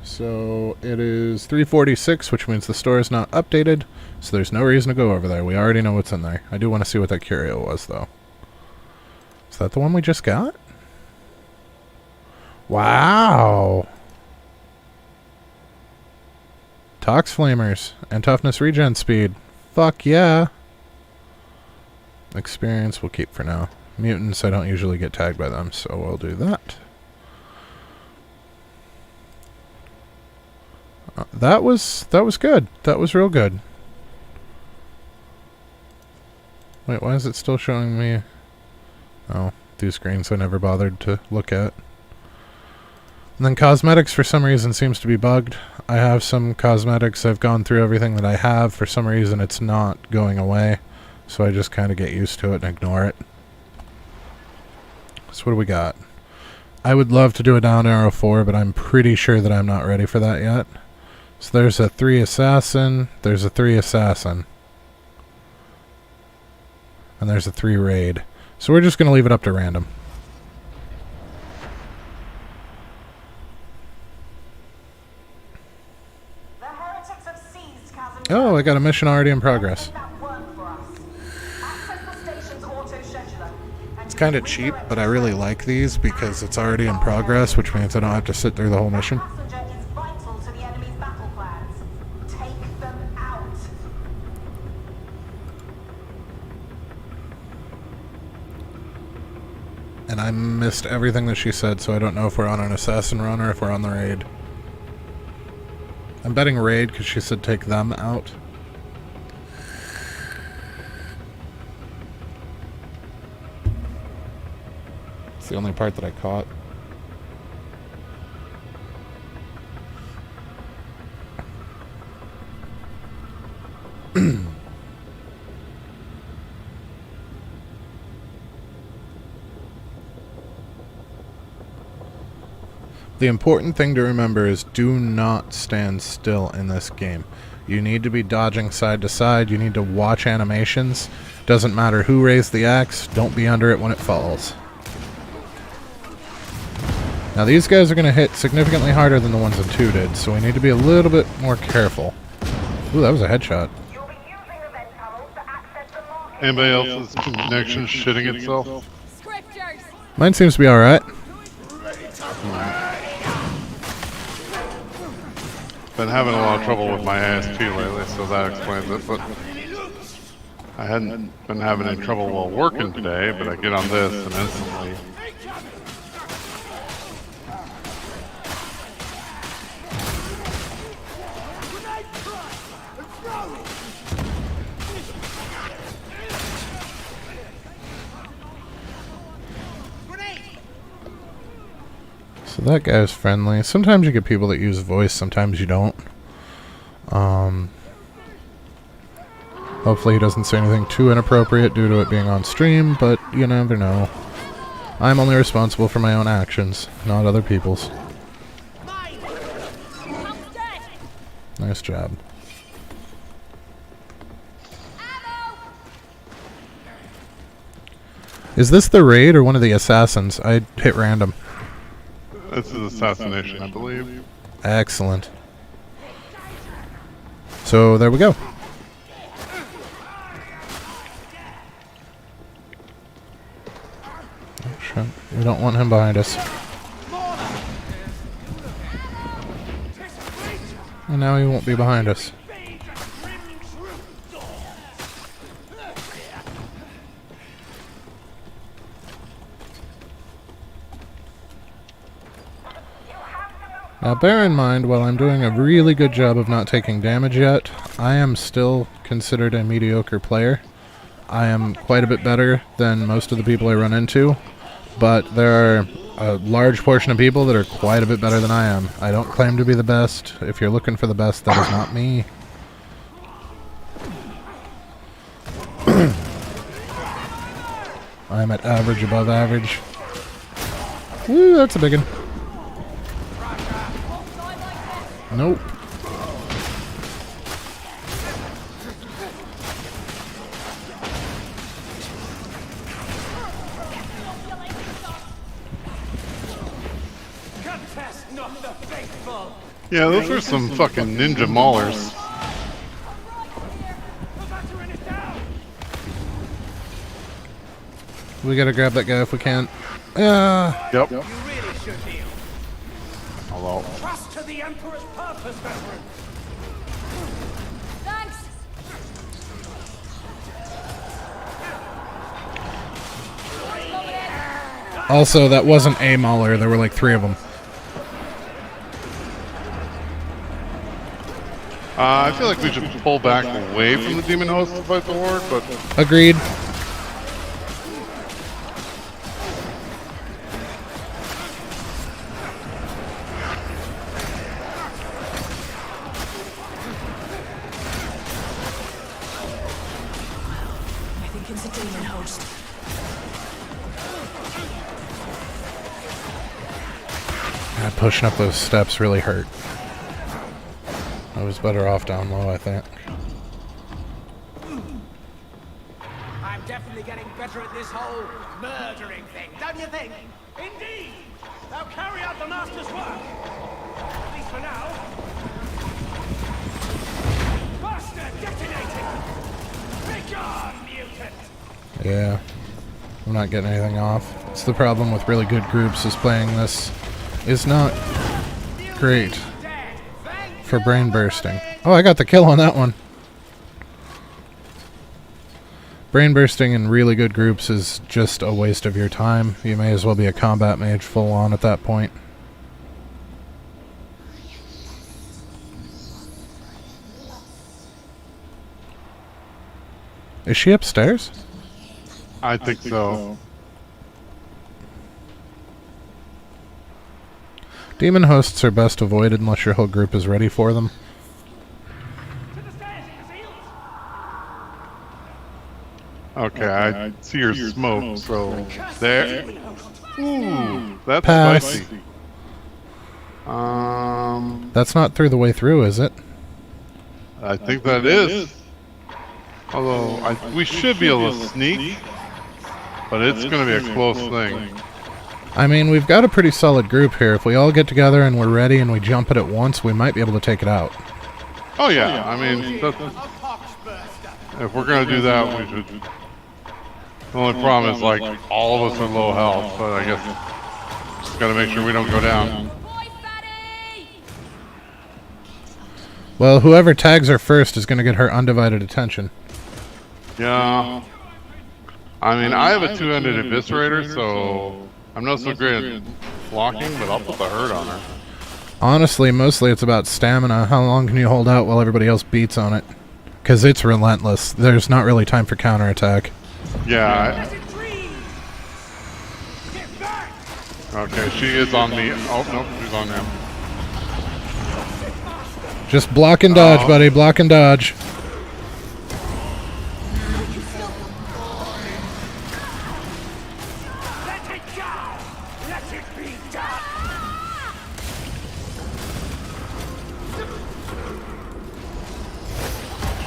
A: So it is 346, which means the store is not updated, so there's no reason to go over there. We already know what's in there. I do want to see what that curio was, though. Is that the one we just got? Wow! Tox Flamers and toughness regen speed. Fuck yeah! Experience we'll keep for now. Mutants, I don't usually get tagged by them, so we'll do that. That was good. That was real good. Wait, why is it still showing me? Oh, these screens I never bothered to look at. And then cosmetics for some reason seems to be bugged. I have some cosmetics. I've gone through everything that I have. For some reason it's not going away. So I just kind of get used to it and ignore it. So what do we got? I would love to do a down arrow 4, but I'm pretty sure that I'm not ready for that yet. So there's a 3 assassin, there's a 3 assassin. And there's a 3 raid. So we're just going to leave it up to random. Oh, I got a mission already in progress. It's kind of cheap, but I really like these because it's already in progress, which means I don't have to sit through the whole mission. and I missed everything that she said, so I don't know if we're on an assassin run or if we're on the raid. I'm betting raid because she said take them out. It's the only part that I caught. The important thing to remember is do not stand still in this game. You need to be dodging side to side. You need to watch animations. Doesn't matter who raised the axe. Don't be under it when it falls. Now these guys are going to hit significantly harder than the ones in 2 did, so we need to be a little bit more careful. Ooh, that was a headshot.
D: Anybody else's connection shitting itself?
C: Scriptures!
A: Mine seems to be alright.
D: Been having a lot of trouble with my ASP lately, so that explains it, but I hadn't been having any trouble while working today, but I get on this and instantly...
A: So that guy's friendly. Sometimes you get people that use voice, sometimes you don't. Hopefully he doesn't say anything too inappropriate due to it being on stream, but you never know. I'm only responsible for my own actions, not other people's. Nice job. Is this the raid or one of the assassins? I hit random.
D: This is assassination, I believe.
A: Excellent. So there we go. Oh, shit. We don't want him behind us. And now he won't be behind us. Now bear in mind, while I'm doing a really good job of not taking damage yet, I am still considered a mediocre player. I am quite a bit better than most of the people I run into, but there are a large portion of people that are quite a bit better than I am. I don't claim to be the best. If you're looking for the best, that is not me. I'm at average, above average. Woo, that's a big one. Nope.
D: Yeah, those were some fucking ninja maulers.
A: We gotta grab that guy if we can.
D: Yep.
B: You really should heal.
D: Hello.
B: Trust to the Emperor's purpose, veteran.
C: Thanks!
A: Also, that wasn't a mauler. There were like 3 of them.
D: I feel like we should pull back away from the demon host to fight the horde, but
A: Agreed.
E: I think it's a demon host.
A: God, pushing up those steps really hurt. I was better off down low, I think.
B: I'm definitely getting better at this whole murdering thing, don't you think? Indeed! Now carry out the master's work! At least for now. Master detonating! Begone, mutant!
A: Yeah. I'm not getting anything off. It's the problem with really good groups, is playing this is not great for brain bursting. Oh, I got the kill on that one. Brain bursting in really good groups is just a waste of your time. You may as well be a combat mage full on at that point. Is she upstairs?
D: I think so.
A: Demon hosts are best avoided unless your whole group is ready for them.
D: Okay, I see your smoke, so there. Ooh, that's
A: Pass.
D: spicy.
A: That's not through the way through, is it?
D: I think that is. Although, we should be able to sneak, but it's going to be a close thing.
A: I mean, we've got a pretty solid group here. If we all get together and we're ready and we jump it at once, we might be able to take it out.
D: Oh yeah, I mean, if we're going to do that, we should. The only problem is, like, all of us are low health, but I guess just got to make sure we don't go down.
A: Well, whoever tags her first is going to get her undivided attention.
D: Yeah. I mean, I have a two-handed eviscerator, so I'm not so great at blocking, but I'll put the hurt on her.
A: Honestly, mostly it's about stamina. How long can you hold out while everybody else beats on it? Because it's relentless. There's not really time for counterattack.
D: Yeah. Okay, she is on me. Oh, nope, she's on him.
A: Just block and dodge, buddy. Block and dodge.
B: Let it go! Let it be done!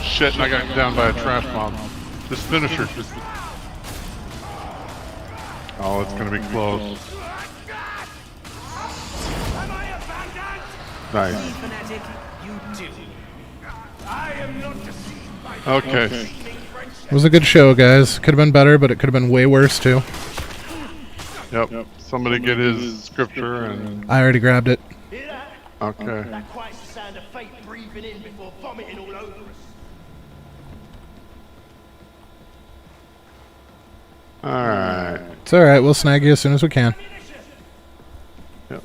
D: Shit, I got down by a trash mob. Just finish her. Oh, it's gonna be close.
B: Am I abandoned?
D: Nice.
B: Fanatic, you do. I am not deceived by
D: Okay.
A: It was a good show, guys. Could have been better, but it could have been way worse, too.
D: Yep. Somebody get his scripture and...
A: I already grabbed it.
B: Hear that?
D: Okay.
B: That quiets the sound of fate breathing in before vomiting all over us.
D: Alright.
A: It's alright. We'll snag you as soon as we can.
D: Yep.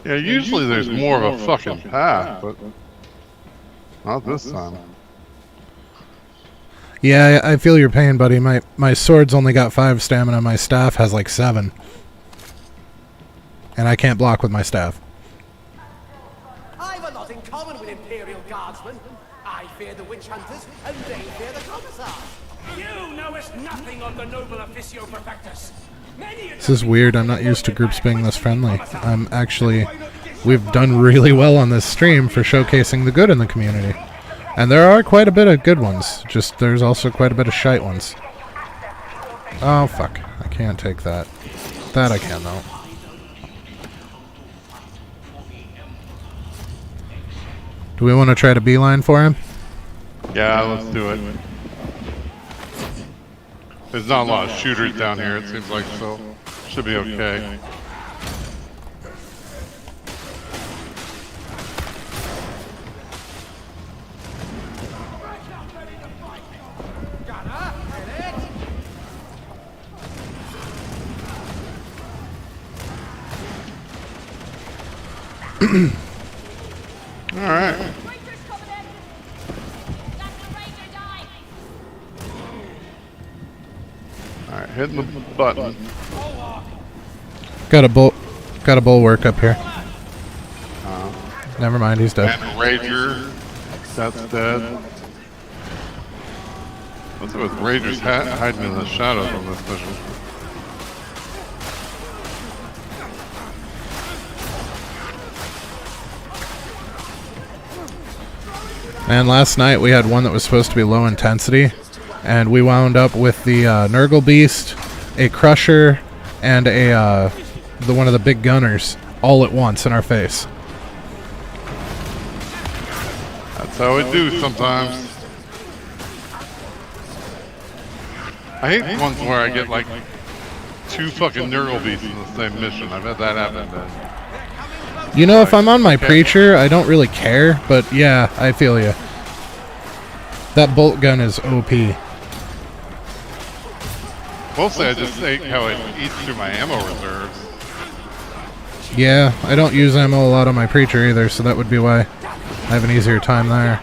D: Yeah, usually there's more of a fucking path, but... Not this time.
A: Yeah, I feel your pain, buddy. My sword's only got 5 stamina. My staff has like 7. And I can't block with my staff.
B: I've a lot in common with Imperial Guardsmen. I fear the witch hunters, and they fear the commissar. You knowest nothing on the noble officio perfectus.
A: This is weird. I'm not used to groups being this friendly. We've done really well on this stream for showcasing the good in the community. And there are quite a bit of good ones. Just there's also quite a bit of shite ones. Oh, fuck. I can't take that. That I can, though. Do we want to try to beeline for him?
D: Yeah, let's do it. There's not a lot of shooters down here, it seems like, so should be okay. Alright. Alright, hitting the button.
A: Got a bulwark up here. Never mind, he's dead.
D: And Rager. That's dead. What's it with Ragers hiding in the shadows on this mission?
A: And last night we had one that was supposed to be low intensity, and we wound up with the Nurgle Beast, a Crusher, and one of the big gunners all at once in our face.
D: That's how we do sometimes. I hate ones where I get like 2 fucking Nurgle Beasts in the same mission. I've had that happen then.
A: You know, if I'm on my preacher, I don't really care, but yeah, I feel you. That bolt gun is OP.
D: Mostly I just hate how it eats through my ammo reserves.
A: Yeah, I don't use ammo a lot on my preacher either, so that would be why I have an easier time there.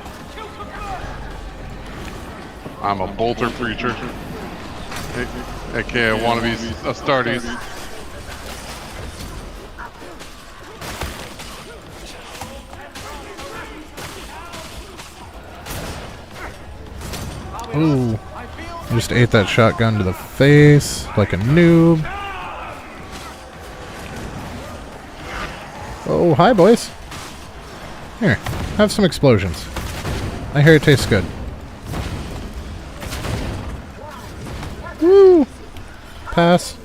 D: I'm a bolter preacher. AKA I want to be Astartes.
A: Ooh. I just ate that shotgun to the face like a noob. Oh, hi, boys. Here, have some explosions. I hear it tastes good. Woo! Pass.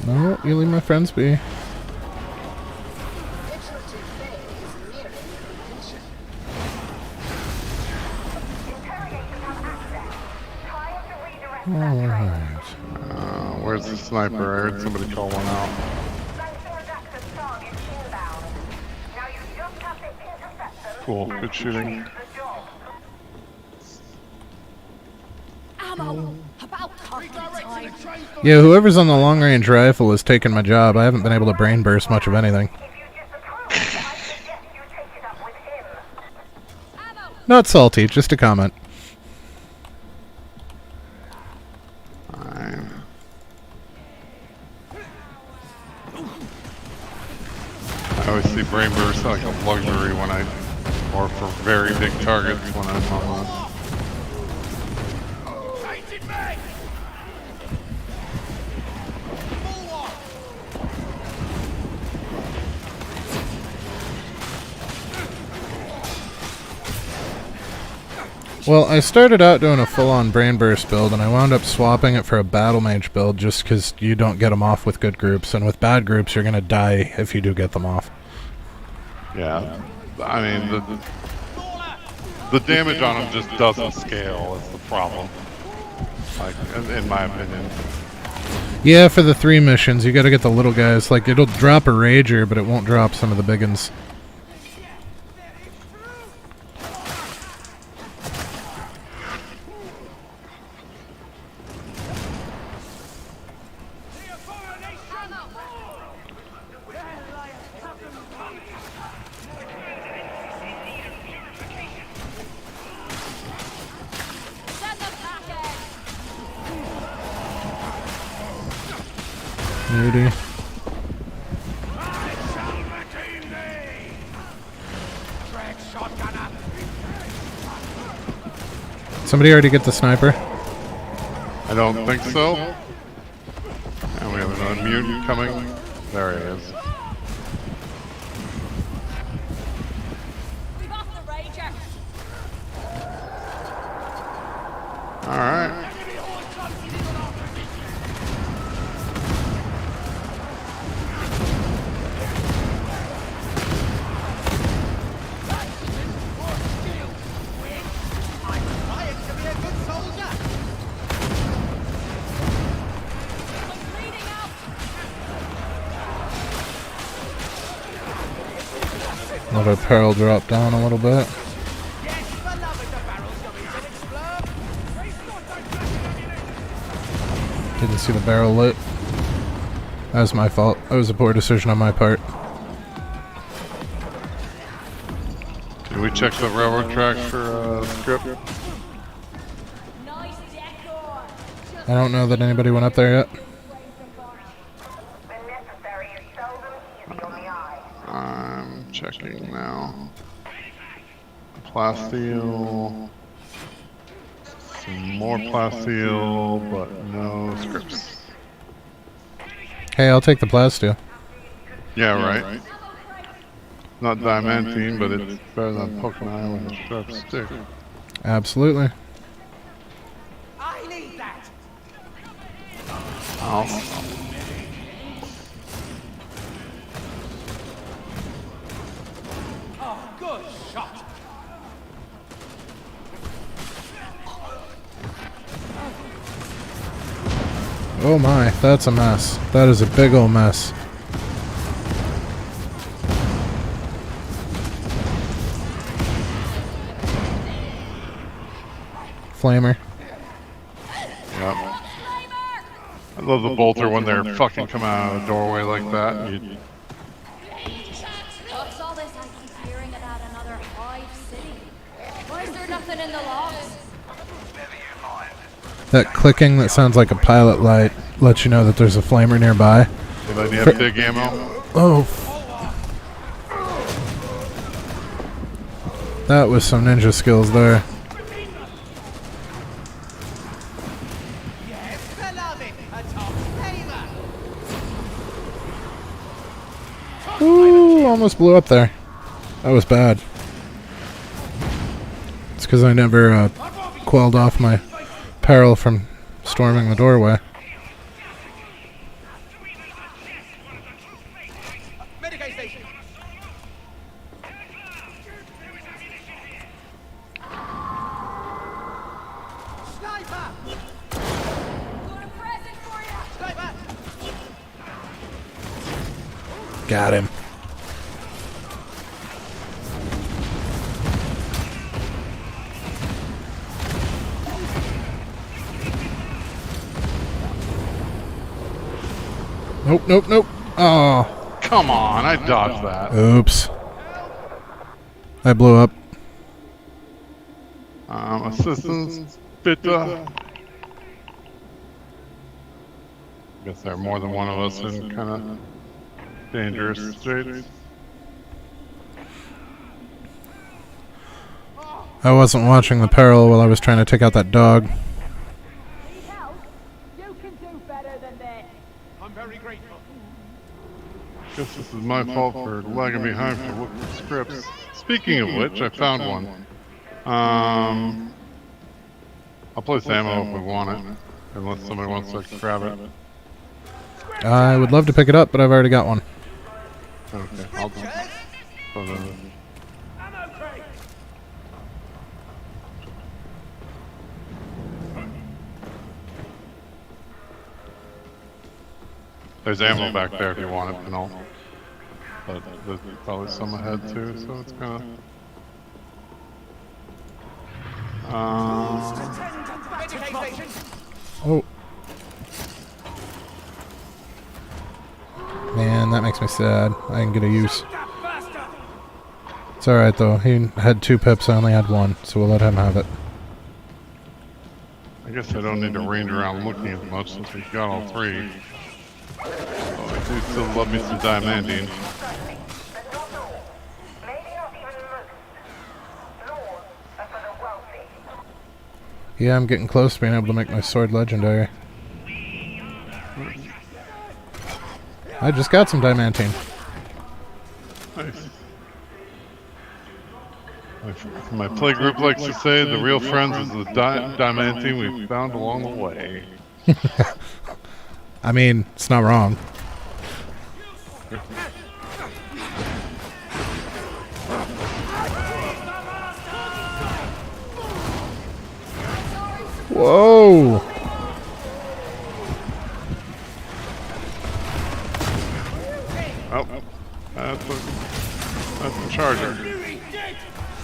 A: No, you leave my friends be. Alright.
D: Where's the sniper? I heard somebody call one out. Cool, good shooting.
C: Ammo! About time.
A: Yeah, whoever's on the long-range rifle is taking my job. I haven't been able to brain burst much of anything. Not salty, just a comment.
D: Fine. I always see brain burst like a luxury when I, or for very big targets when I'm on the.
A: Well, I started out doing a full-on brain burst build, and I wound up swapping it for a battle mage build just because you don't get them off with good groups, and with bad groups you're going to die if you do get them off.
D: Yeah, I mean the damage on them just doesn't scale. Is the problem? Like, in my opinion.
A: Yeah, for the 3 missions, you got to get the little guys. Like, it'll drop a rager, but it won't drop some of the big ones. Nudie. Somebody already get the sniper?
D: I don't think so. And we have another mutant coming. There he is.
C: We've off the Rager.
D: Alright.
A: Another barrel drop down a little bit. Didn't see the barrel lit. That was my fault. That was a poor decision on my part.
D: Did we check the railroad tracks for script?
C: Nice decor.
A: I don't know that anybody went up there yet.
D: I'm checking now. Plasteel. Some more plasteel, but no scripts.
A: Hey, I'll take the plasteel.
D: Yeah, right. Not diamantine, but it's better than poking eye with a sharp stick.
A: Absolutely.
B: I need that.
D: Oh.
B: Oh, good shot.
A: Oh my, that's a mess. That is a big ol' mess. Flamer.
D: Yep. I love the bolter when they're fucking coming out of a doorway like that.
C: What's all this I keep hearing about another hive city? Why is there nothing in the logs?
A: That clicking that sounds like a pilot light lets you know that there's a flamer nearby.
D: Do they have big ammo?
A: Oh. That was some ninja skills there.
B: Yes, beloved, a top flavor.
A: Ooh, almost blew up there. That was bad. It's because I never quelled off my peril from storming the doorway.
B: Medicaid station. Sniper!
C: Got a present for you!
B: Sniper!
A: Got him. Nope, nope, nope. Oh,
D: Come on, I dodged that.
A: oops. I blew up.
D: Assistance, bitte. Guess there are more than one of us in kind of dangerous states.
A: I wasn't watching the peril while I was trying to take out that dog.
C: Need help? You can do better than this!
B: I'm very grateful.
D: Guess this is my fault for lagging behind for looking at scripts. Speaking of which, I found one. I'll place ammo if we want it, unless somebody wants to grab it.
A: I would love to pick it up, but I've already got one.
D: Okay, I'll do it.
B: Ammo crate!
D: There's ammo back there if you want it, and all. But there's probably some ahead too, so it's kind of.
B: Medicaid station.
A: Oh. Man, that makes me sad. I didn't get a use.
B: Faster!
A: It's alright though. He had 2 pips, I only had 1, so we'll let him have it.
D: I guess I don't need to range around looking as much since we've got all 3. Oh, I do still love me some diamantine.
A: Yeah, I'm getting close to being able to make my sword legendary. I just got some diamantine.
D: Nice. My play group likes to say the real friends is the diamantine we found along the way.
A: I mean, it's not wrong. Whoa!
D: Oh, that's a charger.
B: Louis dead!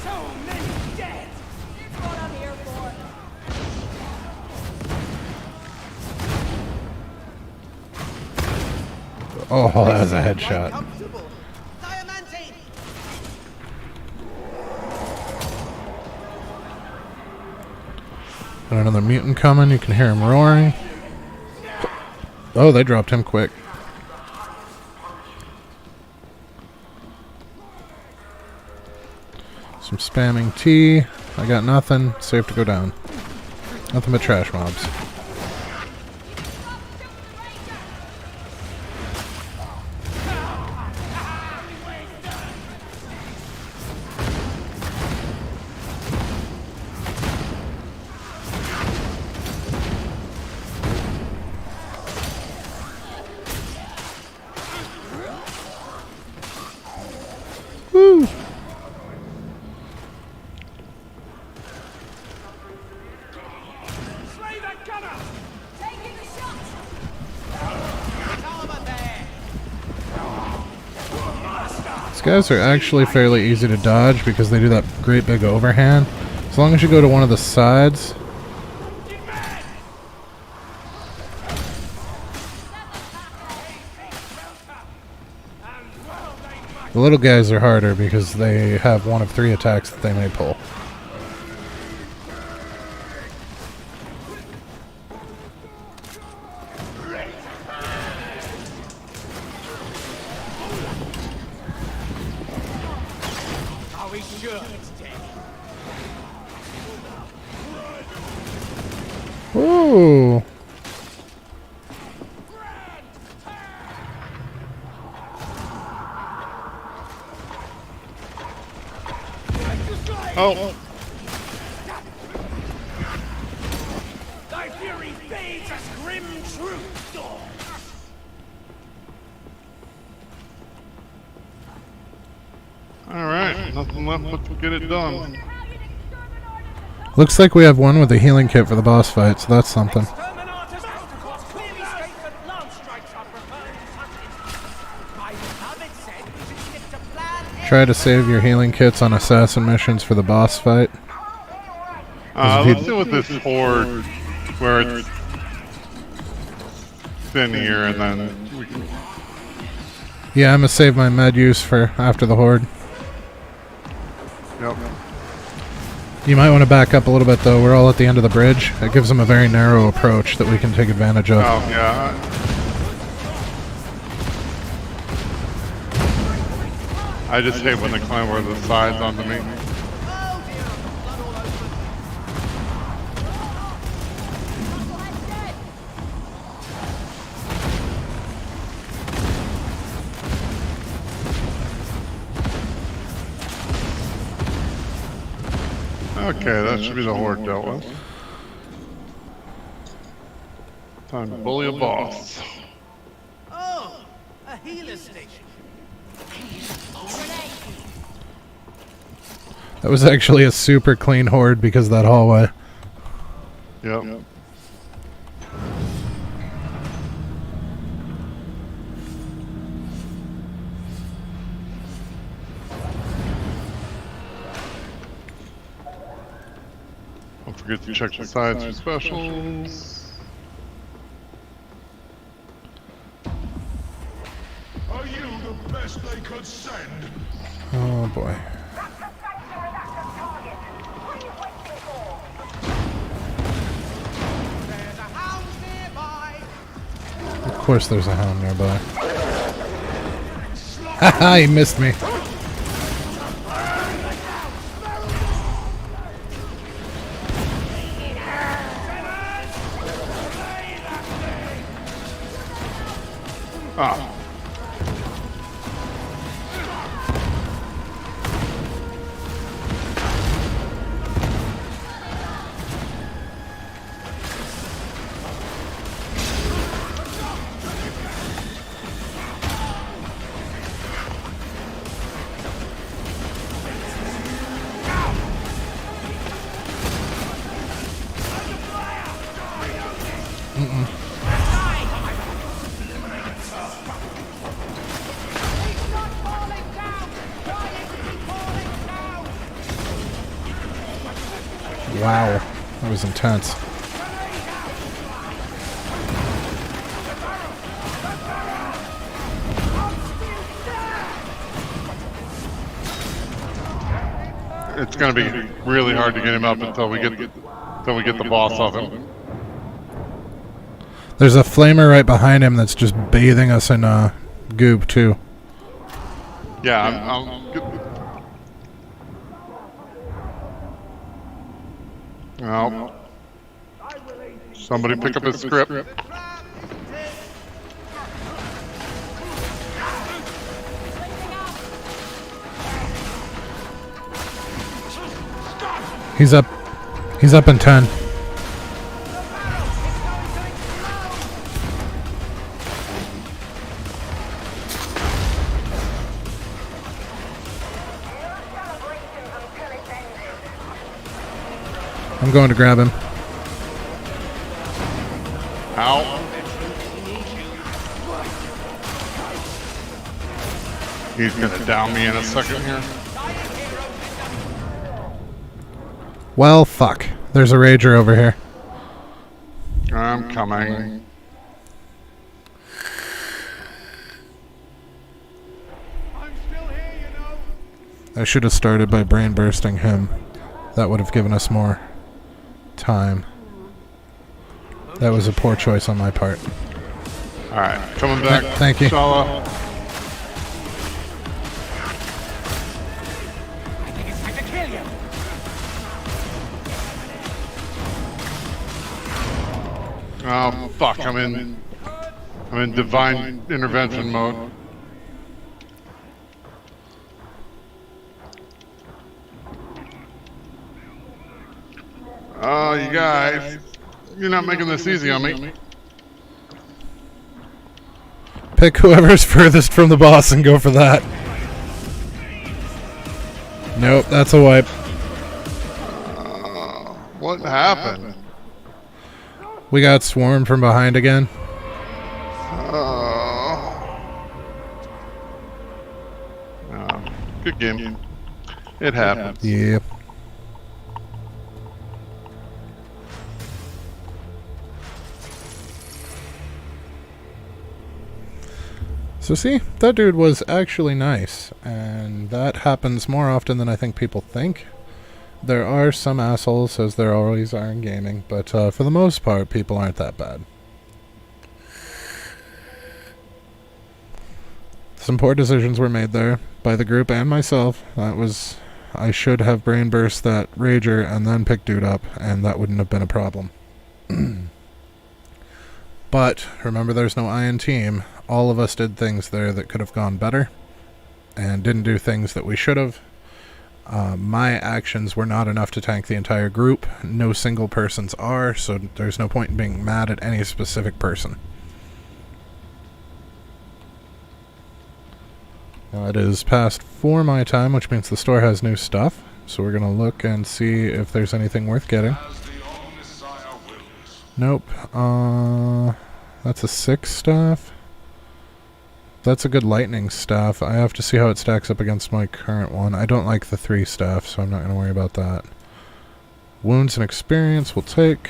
B: So many dead!
C: It's what I'm here for!
A: Oh, that was a headshot.
B: Comfortable. Diamantine!
A: Got another mutant coming. You can hear him roaring. Oh, they dropped him quick. Some spamming T. I got nothing. Safe to go down. Nothing but trash mobs. Woo!
B: Slay that gunner!
C: Taking the shot!
B: Armor there!
A: These guys are actually fairly easy to dodge because they do that great big overhand. As long as you go to one of the sides. The little guys are harder because they have one of 3 attacks that they may pull.
B: Are we sure it's dead?
A: Ooh!
D: Oh,
B: Thy fury fades as grim truth dawns.
D: alright. Nothing left but to get it done.
A: Looks like we have one with a healing kit for the boss fight, so that's something.
B: Exterminator's protocols clearly state that lance strikes are preferred in such instances. I have it said we should stick to plan
A: Try to save your healing kits on assassin missions for the boss fight.
D: Let's do with this horde where it's thin here and then we can...
A: Yeah, I'm gonna save my med use for after the horde.
D: Yep.
A: You might want to back up a little bit though. We're all at the end of the bridge. It gives them a very narrow approach that we can take advantage of.
D: Oh, yeah. I just hate when they climb over the sides onto me. Okay, that should be the horde dealt with. Time to bully a boss.
B: Oh, a healer station.
A: That was actually a super clean horde because of that hallway.
D: Yep. Don't forget to check the sides for specials.
F: Are you the best they could send?
A: Oh boy.
B: There's a hound nearby.
A: Of course there's a hound nearby. Haha, he missed me.
D: Ah.
A: Wow, that was intense.
D: It's gonna be really hard to get him up until we get the boss off him.
A: There's a flamer right behind him that's just bathing us in goop too.
D: Yeah, I'll get... Well, somebody pick up his script.
A: He's up. He's up in 10. I'm going to grab him.
D: Ow. He's gonna down me in a second here.
A: Well, fuck. There's a rager over here.
D: I'm coming.
B: I'm still here, you know.
A: I should have started by brain bursting him. That would have given us more time. That was a poor choice on my part.
D: Alright, coming back.
A: Thank you.
D: Shala.
B: I think it's time to kill you.
D: Oh fuck, I'm in divine intervention mode. Oh, you guys. You're not making this easy on me.
A: Pick whoever's furthest from the boss and go for that. Nope, that's a wipe.
D: What happened?
A: We got swarmed from behind again.
D: Good game. It happened.
A: Yeah. So see, that dude was actually nice, and that happens more often than I think people think. There are some assholes, as there always are in gaming, but for the most part, people aren't that bad. Some poor decisions were made there, by the group and myself. I should have brain burst that rager and then pick dude up, and that wouldn't have been a problem. But, remember there's no I in team. All of us did things there that could have gone better, and didn't do things that we should have. My actions were not enough to tank the entire group. No single persons are, so there's no point in being mad at any specific person. Now it is past 4 my time, which means the store has new stuff. So we're going to look and see if there's anything worth getting. Nope. That's a 6 staff. That's a good lightning staff. I have to see how it stacks up against my current one. I don't like the 3 staff, so I'm not going to worry about that. Wounds and experience we'll take.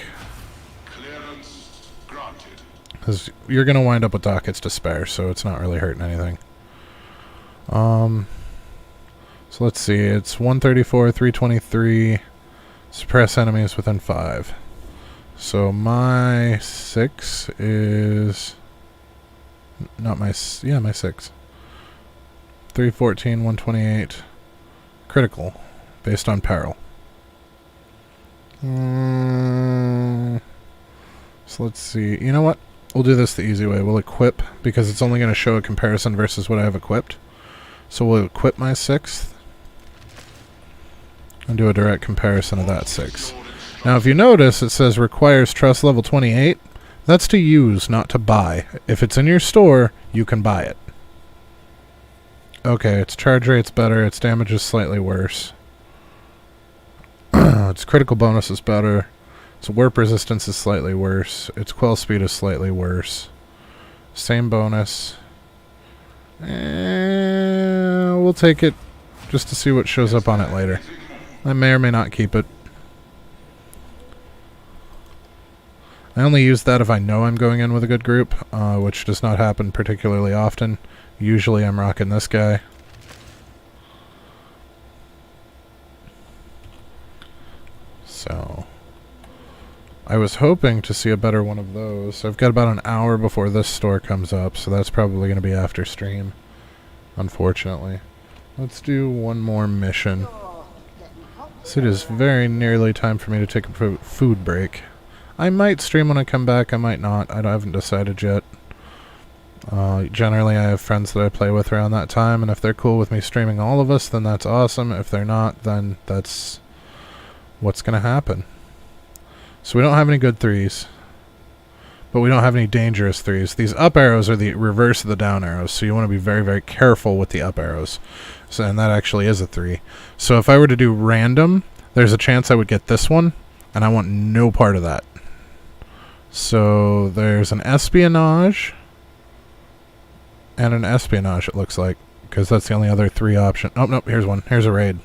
A: Because you're going to wind up with dockets to spare, so it's not really hurting anything. So let's see. It's 134, 323. Suppress enemies within 5. So my 6 is... Not my... Yeah, my 6. 314, 128. Critical. Based on peril. So let's see. You know what? We'll do this the easy way. We'll equip, because it's only going to show a comparison versus what I have equipped. So we'll equip my 6th. And do a direct comparison of that 6. Now if you notice, it says requires trust level 28. That's to use, not to buy. If it's in your store, you can buy it. Okay, its charge rate's better, its damage is slightly worse. Its critical bonus is better. Its warp resistance is slightly worse. Its quell speed is slightly worse. Same bonus. We'll take it just to see what shows up on it later. I may or may not keep it. I only use that if I know I'm going in with a good group, which does not happen particularly often. Usually I'm rocking this guy. So, I was hoping to see a better one of those. I've got about an hour before this store comes up, so that's probably going to be after stream, unfortunately. Let's do one more mission. So it is very nearly time for me to take a food break. I might stream when I come back, I might not. I haven't decided yet. Generally, I have friends that I play with around that time, and if they're cool with me streaming all of us, then that's awesome. If they're not, then that's what's going to happen. So we don't have any good 3s, but we don't have any dangerous 3s. These up arrows are the reverse of the down arrows, so you want to be very, very careful with the up arrows. So, and that actually is a 3. So if I were to do random, there's a chance I would get this one. And I want no part of that. So there's an espionage and an espionage, it looks like, because that's the only other 3 options. Oh, nope, here's one. Here's a raid.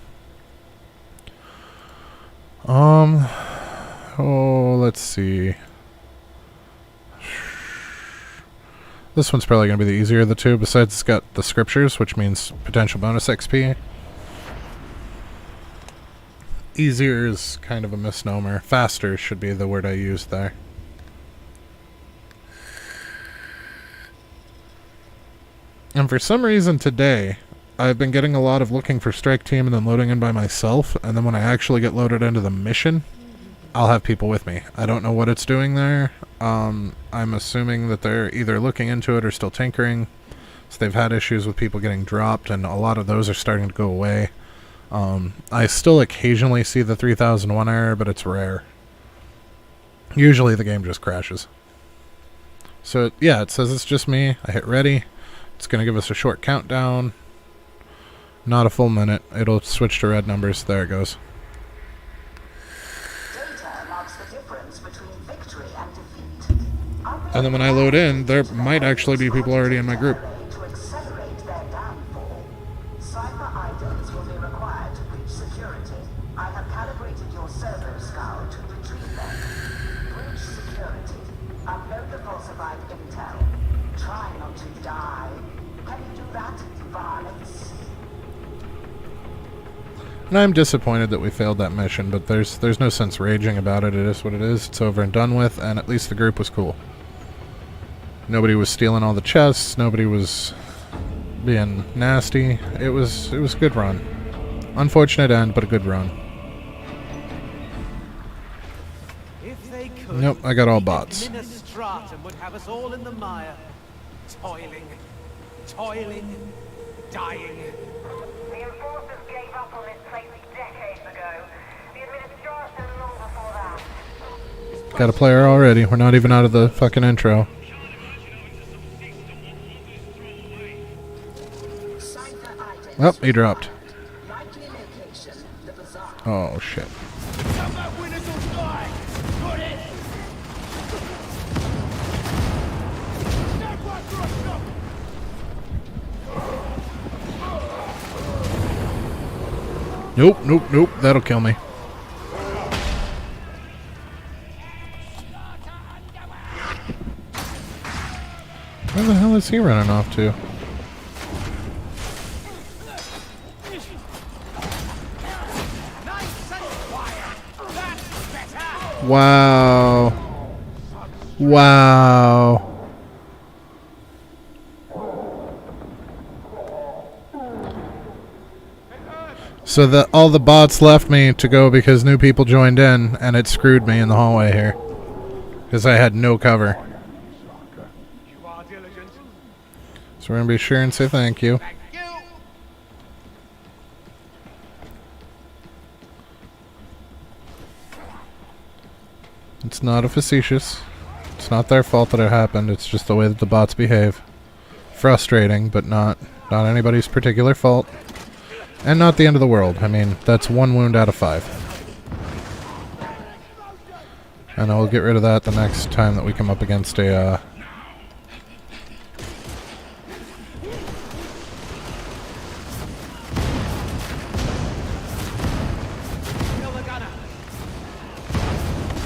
A: Oh, let's see. This one's probably going to be the easier of the two. Besides, it's got the scriptures, which means potential bonus XP. Easier is kind of a misnomer. Faster should be the word I used there. And for some reason today, I've been getting a lot of looking for strike team and then loading in by myself, and then when I actually get loaded into the mission, I'll have people with me. I don't know what it's doing there. I'm assuming that they're either looking into it or still tinkering. So they've had issues with people getting dropped, and a lot of those are starting to go away. I still occasionally see the 3001 error, but it's rare. Usually the game just crashes. So yeah, it says it's just me. I hit ready. It's going to give us a short countdown. Not a full minute. It'll switch to red numbers. There it goes.
G: Data marks the difference between victory and defeat.
A: And then when I load in, there might actually be people already in my group.
G: To accelerate their downfall, cyber items will be required to breach security. I have calibrated your servo scout to retrieve them. Breach security. Upload the falsified intel. Try not to die. Can you do that, varlets?
A: And I'm disappointed that we failed that mission, but there's no sense raging about it. It is what it is. It's over and done with, and at least the group was cool. Nobody was stealing all the chests. Nobody was being nasty. It was a good run. Unfortunate end, but a good run.
B: If they could,
A: Nope, I got all bots.
B: Administratum would have us all in the mire. Toiling, dying.
H: The enforcers gave up on this place decades ago. The administration long before that.
A: Got a player already. We're not even out of the fucking intro. Oh, he dropped. Oh, shit. Nope. That'll kill me. Where the hell is he running off to? Wow. So all the bots left me to go because new people joined in, and it screwed me in the hallway here. Because I had no cover.
B: You are diligent.
A: So we're going to be sure and say thank you.
B: Thank you.
A: It's not a facetious. It's not their fault that it happened. It's just the way that the bots behave. Frustrating, but not anybody's particular fault. And not the end of the world. I mean, that's 1 wound out of 5. And I'll get rid of that the next time that we come up against a,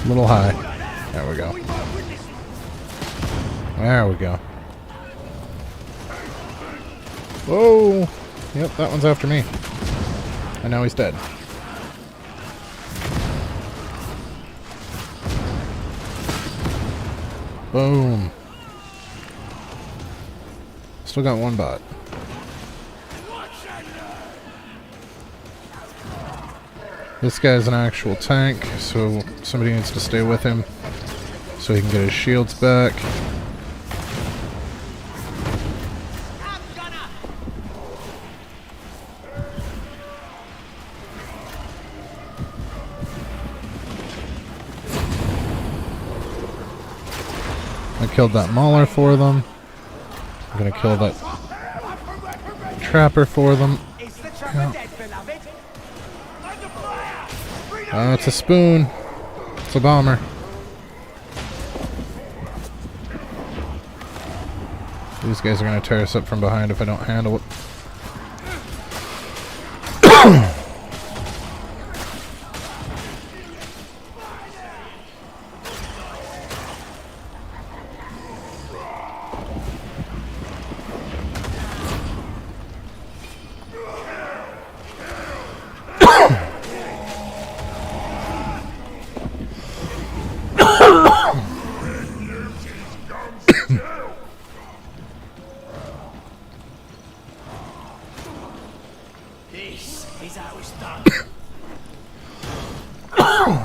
A: little high. There we go. There we go. Whoa! Yep, that one's after me. And now he's dead. Boom. Still got 1 bot. This guy's an actual tank, so somebody needs to stay with him so he can get his shields back. I killed that mauler for them. I'm gonna kill that trapper for them.
B: Is the trapper dead, beloved?
A: It's a spoon. the bomber. These guys are going to tear us up from behind if I don't handle it.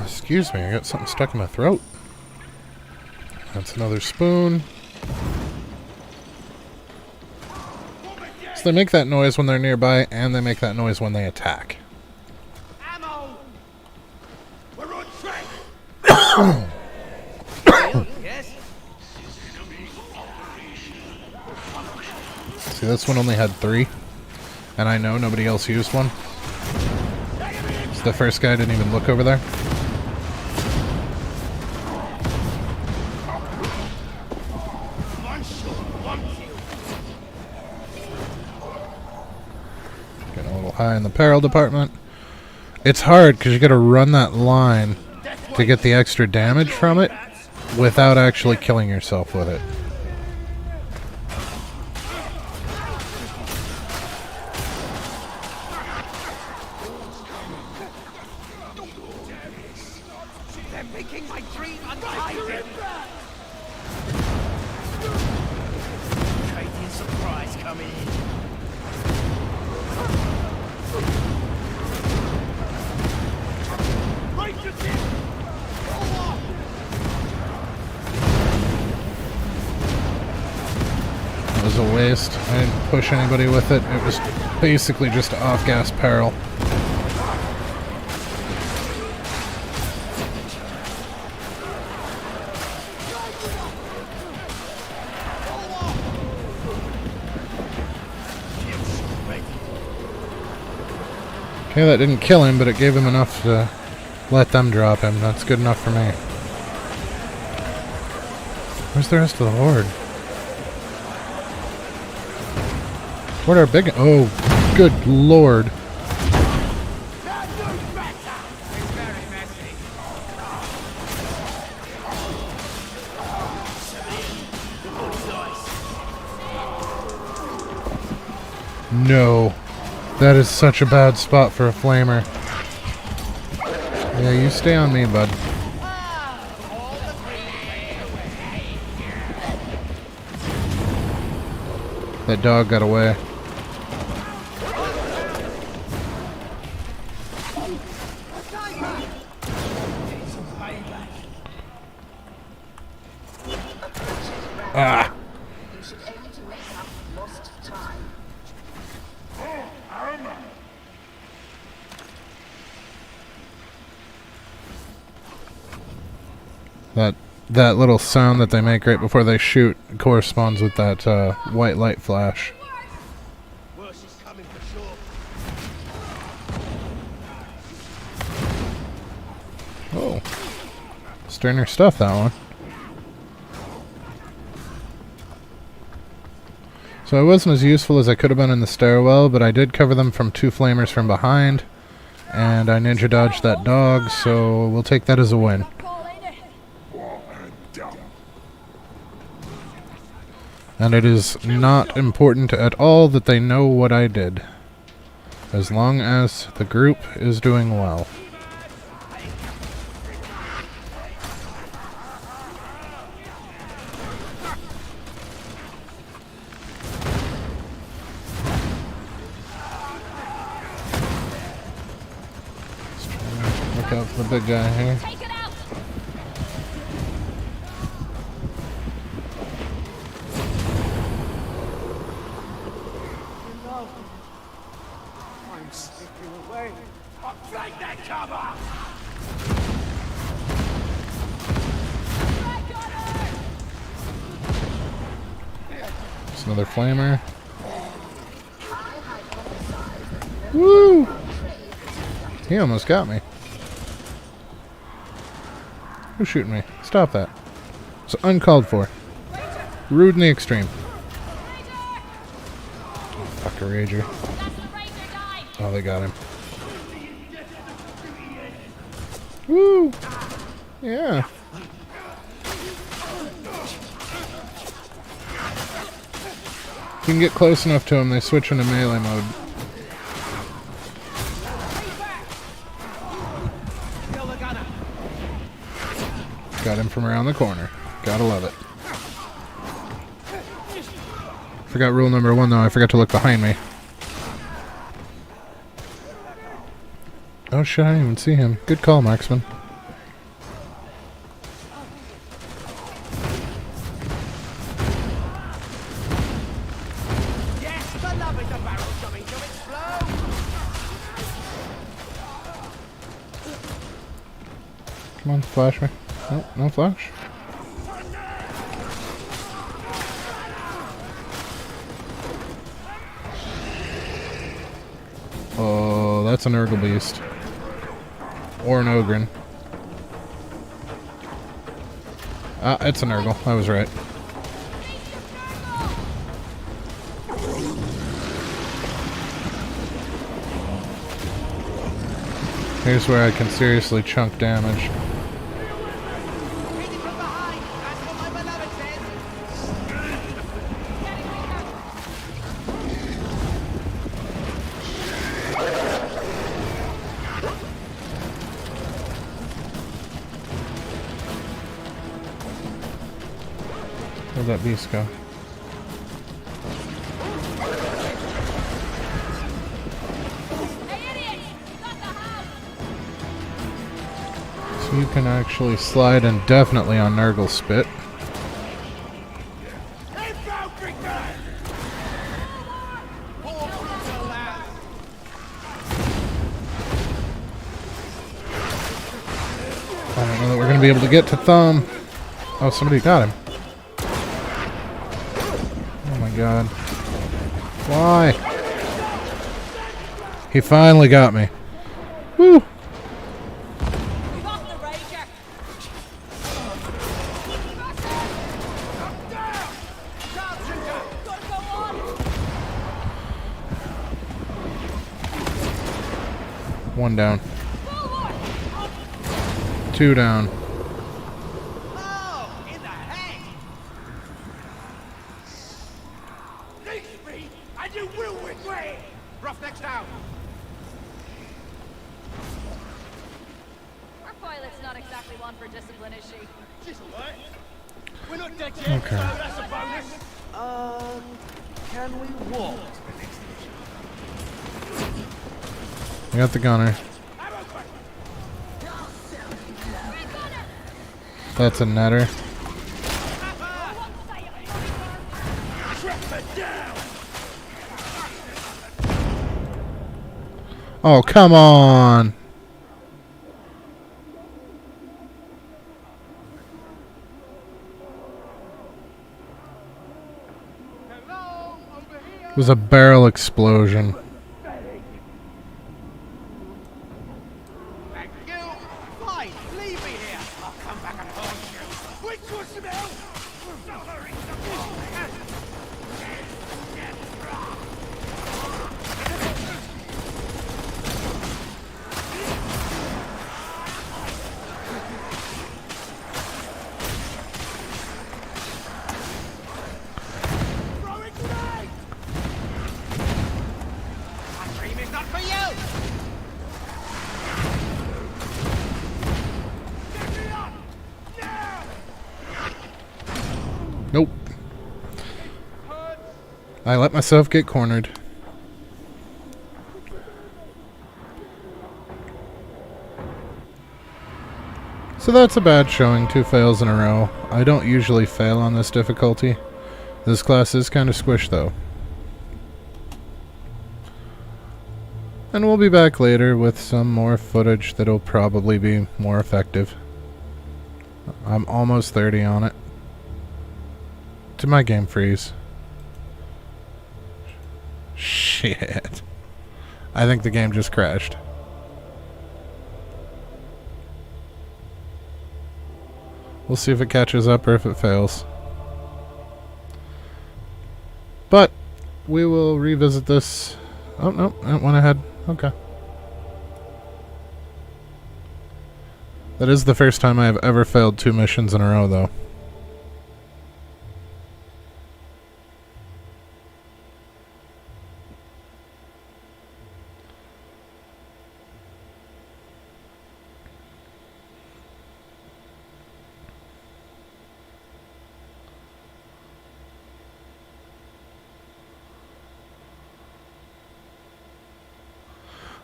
A: Excuse me, I got something stuck in my throat. That's another spoon. So they make that noise when they're nearby, and they make that noise when they attack.
B: Ammo! We're on track! Yes?
A: See, this one only had 3. And I know nobody else used one. So the first guy didn't even look over there. Getting a little high in the peril department. It's hard because you got to run that line to get the extra damage from it without actually killing yourself with it.
B: They're making my dream unhidden! Trading surprise coming in. Break your team!
A: It was a waste. I didn't push anybody with it. It was basically just off-gas peril. Okay, that didn't kill him, but it gave him enough to let them drop him. That's good enough for me. Where's the rest of the horde? Where'd our big... Oh, good lord. No. That is such a bad spot for a flamer. Yeah, you stay on me, bud. That dog got away. Ah!
G: You should aim to make up lost time.
A: That little sound that they make right before they shoot corresponds with that white light flash.
B: Worse is coming for sure.
A: Oh. Sterner stuff, that one. So I wasn't as useful as I could have been in the stairwell, but I did cover them from 2 flamers from behind. And I ninja dodged that dog, so we'll take that as a win. And it is not important at all that they know what I did, as long as the group is doing well. Look out for the big guy here.
B: I'm slipping away. I'll flank that cover!
A: There's another flamer. Woo! He almost got me. Who's shooting me? Stop that. It's uncalled for. Rude in the extreme. Fuck a rager. Oh, they got him. Woo! Yeah. If you can get close enough to them, they switch into melee mode. Got him from around the corner. Gotta love it. Forgot rule number 1 though, I forgot to look behind me. Oh shit, I didn't even see him. Good call, marksman.
B: Yes, the love is a barrel coming to explode.
A: Come on, flash me. Nope, no flash. Oh, that's an Urgle Beast. Or an Ogren. Ah, it's an Urgle. I was right. Here's where I can seriously chunk damage.
B: Hit it from behind. That's what my beloved says.
A: Where'd that beast go? So you can actually slide indefinitely on Nurgle Spit. I don't know that we're going to be able to get to Thumb. Oh, somebody got him. Oh my god. Why? He finally got me. Woo! One down. 2 down.
B: Oh, in the head. Leave me, and you will regret it. Roughneck's down.
C: Our pilot's not exactly one for discipline, is she?
B: She's alright. We're not dead yet,
A: Okay.
B: so that's a bonus. Can we walk to the next station?
A: I got the gunner. That's a netter. Oh, come on!
B: Hello, over here.
A: It was a barrel explosion.
B: Thank you. Fine, leave me here. I'll come back and haunt you. Wait for some help. Throw it grenade. My dream is not for you. Get me up now.
A: Nope. I let myself get cornered. So that's a bad showing, 2 fails in a row. I don't usually fail on this difficulty. This class is kind of squished though. And we'll be back later with some more footage that'll probably be more effective. I'm almost 30 on it. Did my game freeze? Shit. I think the game just crashed. We'll see if it catches up or if it fails. But we will revisit this. Oh, no, it went ahead. Okay. That is the first time I have ever failed 2 missions in a row, though.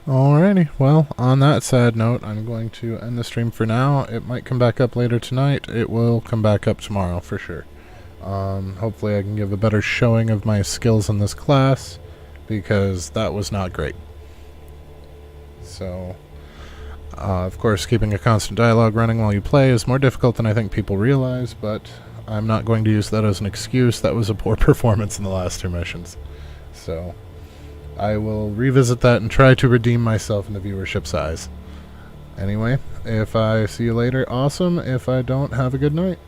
A: Alrighty, well, on that sad note, I'm going to end the stream for now. It might come back up later tonight. It will come back up tomorrow, for sure. Hopefully I can give a better showing of my skills in this class, because that was not great. So, of course, keeping a constant dialogue running while you play is more difficult than I think people realize, but I'm not going to use that as an excuse. That was a poor performance in the last 2 missions. So I will revisit that and try to redeem myself in the viewership's eyes. Anyway, if I see you later, awesome. If I don't, have a good night.